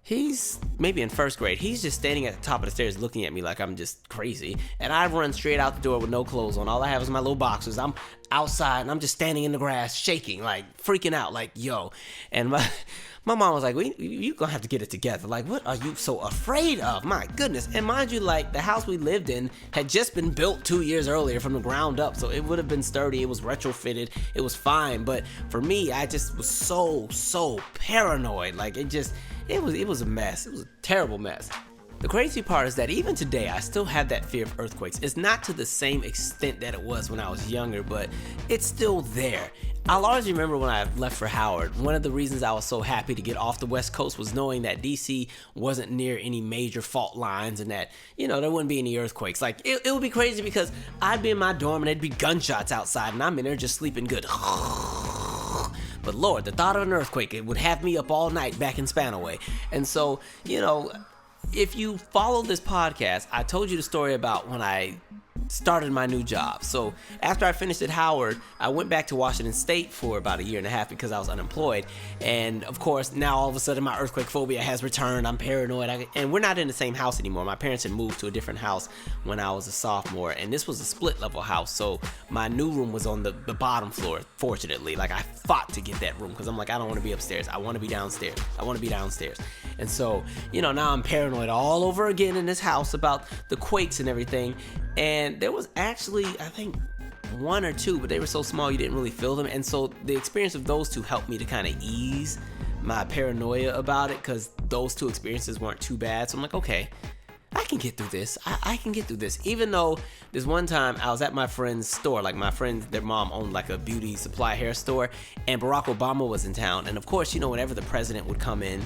he's maybe in 1st grade. He's just standing at the top of the stairs looking at me like I'm just crazy. And I run straight out the door with no clothes on. All I have is my little boxers. I'm outside and I'm just standing in the grass shaking, like freaking out, like, yo. And my mom was like, you gonna have to get it together. Like, what are you so afraid of? My goodness. And mind you, like, the house we lived in had just been built 2 years earlier from the ground up. So it would have been sturdy. It was retrofitted. It was fine. But for me, I just was so paranoid. Like, it was a mess. It was a terrible mess. The crazy part is that even today, I still have that fear of earthquakes. It's not to the same extent that it was when I was younger, but it's still there. I'll always remember when I left for Howard, one of the reasons I was so happy to get off the West Coast was knowing that DC wasn't near any major fault lines and that, there wouldn't be any earthquakes. Like, it would be crazy because I'd be in my dorm and there'd be gunshots outside and I'm in there just sleeping good. But Lord, the thought of an earthquake, it would have me up all night back in Spanaway. And so, if you follow this podcast, I told you the story about when I started my new job. So after I finished at Howard, I went back to Washington State for about a year and a half because I was unemployed. And of course, now all of a sudden my earthquake phobia has returned. I'm paranoid. And we're not in the same house anymore. My parents had moved to a different house when I was a sophomore. And this was a split level house. So my new room was on the bottom floor, fortunately. Like, I fought to get that room because I'm like, I don't want to be upstairs. I want to be downstairs. I want to be downstairs. And so, now I'm paranoid all over again in this house about the quakes and everything. And there was actually, I think, 1 or 2, but they were so small you didn't really feel them. And so the experience of those 2 helped me to kind of ease my paranoia about it, because those 2 experiences weren't too bad. So I'm like, okay, I can get through this. I can get through this. Even though this one time I was at my friend's store, like my friend, their mom owned like a beauty supply hair store, and Barack Obama was in town. And of course, whenever the president would come in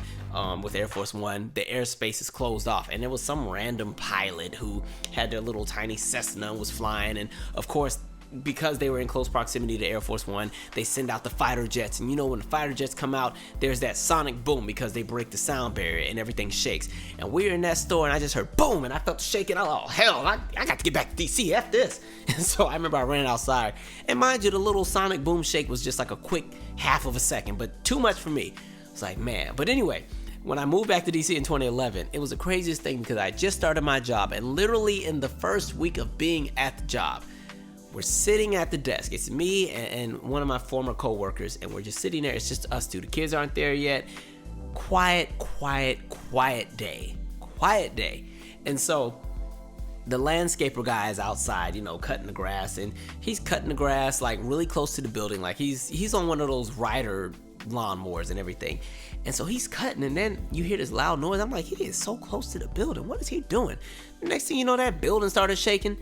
with Air Force One, the airspace is closed off. And there was some random pilot who had their little tiny Cessna and was flying. And of course, because they were in close proximity to Air Force One, they send out the fighter jets. And when the fighter jets come out, there's that sonic boom because they break the sound barrier and everything shakes. And we were in that store and I just heard boom and I felt the shaking. Oh, hell, I got to get back to DC, F this. And so I remember I ran outside. And mind you, the little sonic boom shake was just like a quick half of a second, but too much for me. It's like, man. But anyway, when I moved back to DC in 2011, it was the craziest thing because I just started my job, and literally in the first week of being at the job, we're sitting at the desk. It's me and one of my former coworkers, and we're just sitting there. It's just us two. The kids aren't there yet. Quiet day. Quiet day. And so the landscaper guy is outside, cutting the grass, and he's cutting the grass like really close to the building. Like he's on one of those rider lawnmowers and everything. And so he's cutting, and then you hear this loud noise. I'm like, he is so close to the building. What is he doing? The next thing you know, that building started shaking.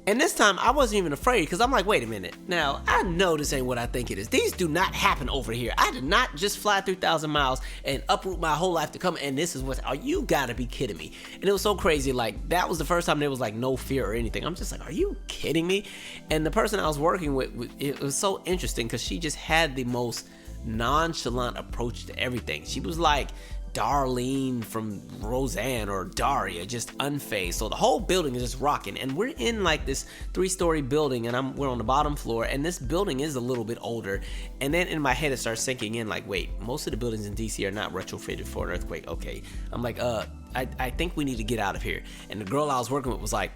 And this time I wasn't even afraid because I'm like, wait a minute. Now, I know this ain't what I think it is. These do not happen over here. I did not just fly 3,000 miles and uproot my whole life to come, and this is you gotta be kidding me. And it was so crazy. Like, that was the first time there was like no fear or anything. I'm just like, are you kidding me? And the person I was working with, it was so interesting because she just had the most nonchalant approach to everything. She was like Darlene from Roseanne or Daria, just unfazed. So the whole building is just rocking, and we're in like this 3-story building, and we're on the bottom floor, and this building is a little bit older. And then in my head it starts sinking in, like, wait, most of the buildings in DC are not retrofitted for an earthquake. Okay, I'm like, I think we need to get out of here. And the girl I was working with was like,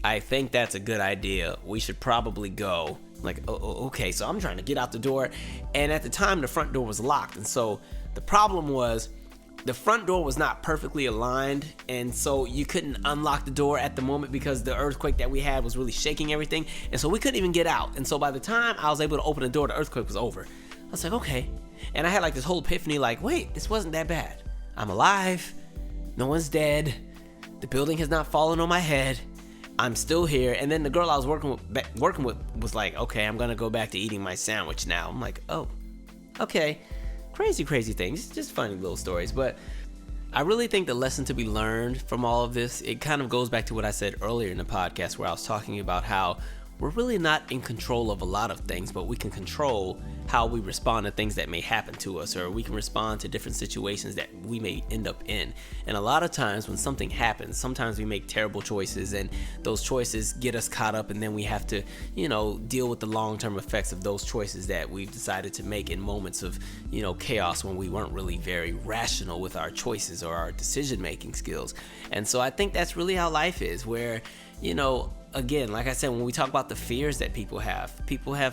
I think that's a good idea. We should probably go. I'm like, okay. So I'm trying to get out the door, and at the time the front door was locked, and so the problem was, the front door was not perfectly aligned, and so you couldn't unlock the door at the moment because the earthquake that we had was really shaking everything, and so we couldn't even get out. And so by the time I was able to open the door, the earthquake was over. I was like, okay. And I had like this whole epiphany, like, wait, this wasn't that bad. I'm alive. No one's dead. The building has not fallen on my head. I'm still here. And then the girl I was working with was like, okay, I'm gonna go back to eating my sandwich now. I'm like, oh, okay. Crazy things, just funny little stories. But I really think the lesson to be learned from all of this, it kind of goes back to what I said earlier in the podcast, where I was talking about how we're really not in control of a lot of things, but we can control how we respond to things that may happen to us, or we can respond to different situations that we may end up in. And a lot of times when something happens, sometimes we make terrible choices, and those choices get us caught up, and then we have to, deal with the long-term effects of those choices that we've decided to make in moments of, chaos, when we weren't really very rational with our choices or our decision-making skills. And so I think that's really how life is, where, again, like I said, when we talk about the fears that people have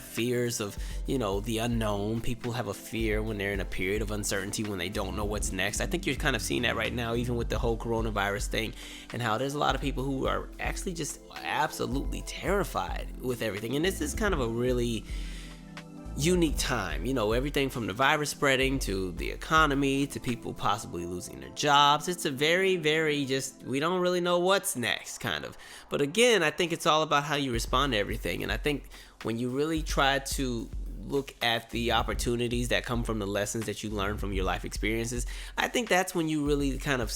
fears of, the unknown. People have a fear when they're in a period of uncertainty, when they don't know what's next. I think you're kind of seeing that right now, even with the whole coronavirus thing, and how there's a lot of people who are actually just absolutely terrified with everything. And this is kind of a really unique time, everything from the virus spreading to the economy to people possibly losing their jobs. It's a very, very we don't really know what's next kind of. But again, I think it's all about how you respond to everything. And I think when you really try to look at the opportunities that come from the lessons that you learn from your life experiences, I think that's when you really kind of,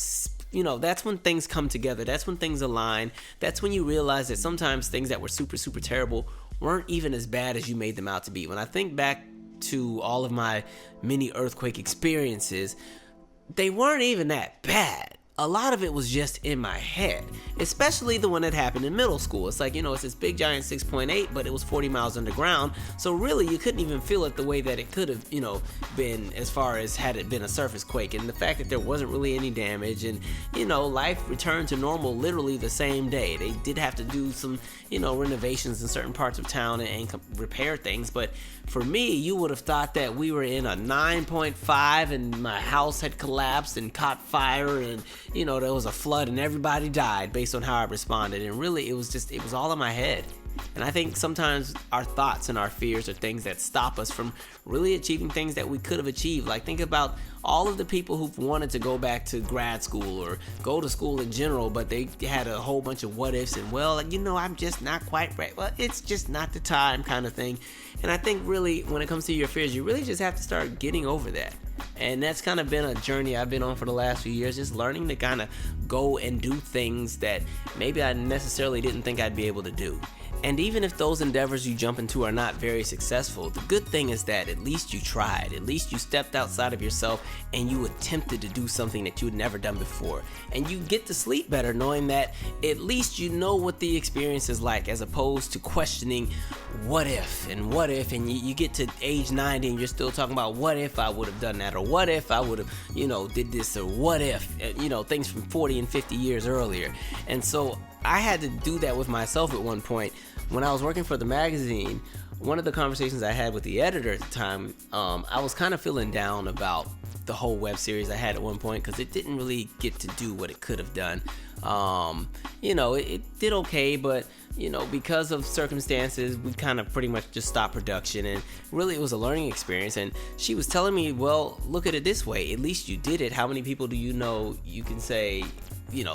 that's when things come together. That's when things align. That's when you realize that sometimes things that were super, super terrible weren't even as bad as you made them out to be. When I think back to all of my mini earthquake experiences, they weren't even that bad. A lot of it was just in my head, especially the one that happened in middle school. It's like, it's this big giant 6.8, but it was 40 miles underground. So really, you couldn't even feel it the way that it could have, been, as far as had it been a surface quake. And the fact that there wasn't really any damage, and, life returned to normal literally the same day. They did have to do some, renovations in certain parts of town and repair things. But for me, you would have thought that we were in a 9.5 and my house had collapsed and caught fire, and there was a flood and everybody died based on how I responded. And really, it was all in my head. And I think sometimes our thoughts and our fears are things that stop us from really achieving things that we could have achieved. Like, think about all of the people who've wanted to go back to grad school or go to school in general, but they had a whole bunch of what ifs and, I'm just not quite right. Well, it's just not the time kind of thing. And I think really when it comes to your fears, you really just have to start getting over that. And that's kind of been a journey I've been on for the last few years, just learning to kind of go and do things that maybe I necessarily didn't think I'd be able to do. And even if those endeavors you jump into are not very successful, the good thing is that at least you tried. At least you stepped outside of yourself and you attempted to do something that you had never done before. And you get to sleep better knowing that at least you know what the experience is like, as opposed to questioning what if, and you get to age 90 and you're still talking about what if I would have done that, or what if I would have, did this, or what if, things from 40 and 50 years earlier. And so I had to do that with myself at one point. When I was working for the magazine, one of the conversations I had with the editor at the time, I was kind of feeling down about the whole web series I had at one point, because it didn't really get to do what it could have done. It did okay, but because of circumstances, we kind of pretty much just stopped production, and really it was a learning experience. And she was telling me, well, look at it this way, at least you did it. How many people do you know you can say,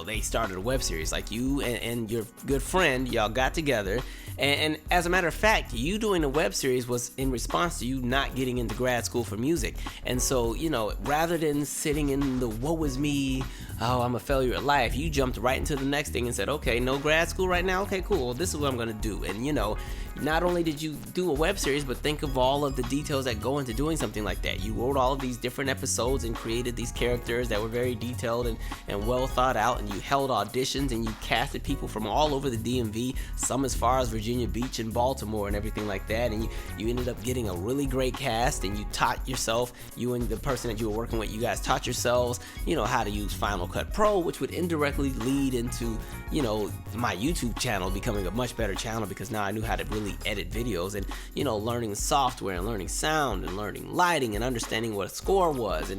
they started a web series? Like you and your good friend, y'all got together, and as a matter of fact, you doing a web series was in response to you not getting into grad school for music. And so, rather than sitting in the woe is me, oh, I'm a failure at life, you jumped right into the next thing and said, okay, no grad school right now, okay, cool, well, this is what I'm gonna do. And not only did you do a web series, but think of all of the details that go into doing something like that. You wrote all of these different episodes and created these characters that were very detailed and well thought out, and you held auditions and you casted people from all over the DMV, some as far as Virginia Beach and Baltimore and everything like that, and you ended up getting a really great cast, and you taught yourself, you and the person that you were working with, you guys taught yourselves, how to use Final Cut Pro, which would indirectly lead into, my YouTube channel becoming a much better channel, because now I knew how to really edit videos, and learning software and learning sound and learning lighting and understanding what a score was.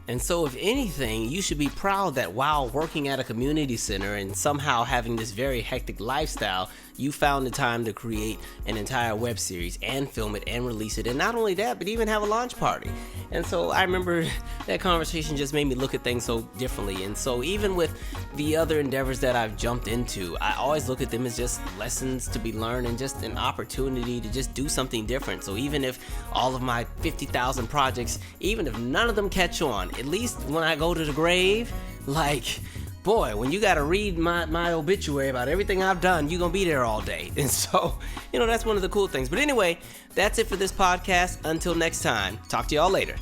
And so if anything, you should be proud that while working at a community center and somehow having this very hectic lifestyle, you found the time to create an entire web series and film it and release it. And not only that, but even have a launch party. And so I remember that conversation just made me look at things so differently. And so even with the other endeavors that I've jumped into, I always look at them as just lessons to be learned and just an opportunity to just do something different. So even if all of my 50,000 projects, even if none of them catch on, at least when I go to the grave, boy, when you gotta read my obituary about everything I've done, you're gonna be there all day. And so, that's one of the cool things. But anyway, that's it for this podcast. Until next time, talk to y'all later.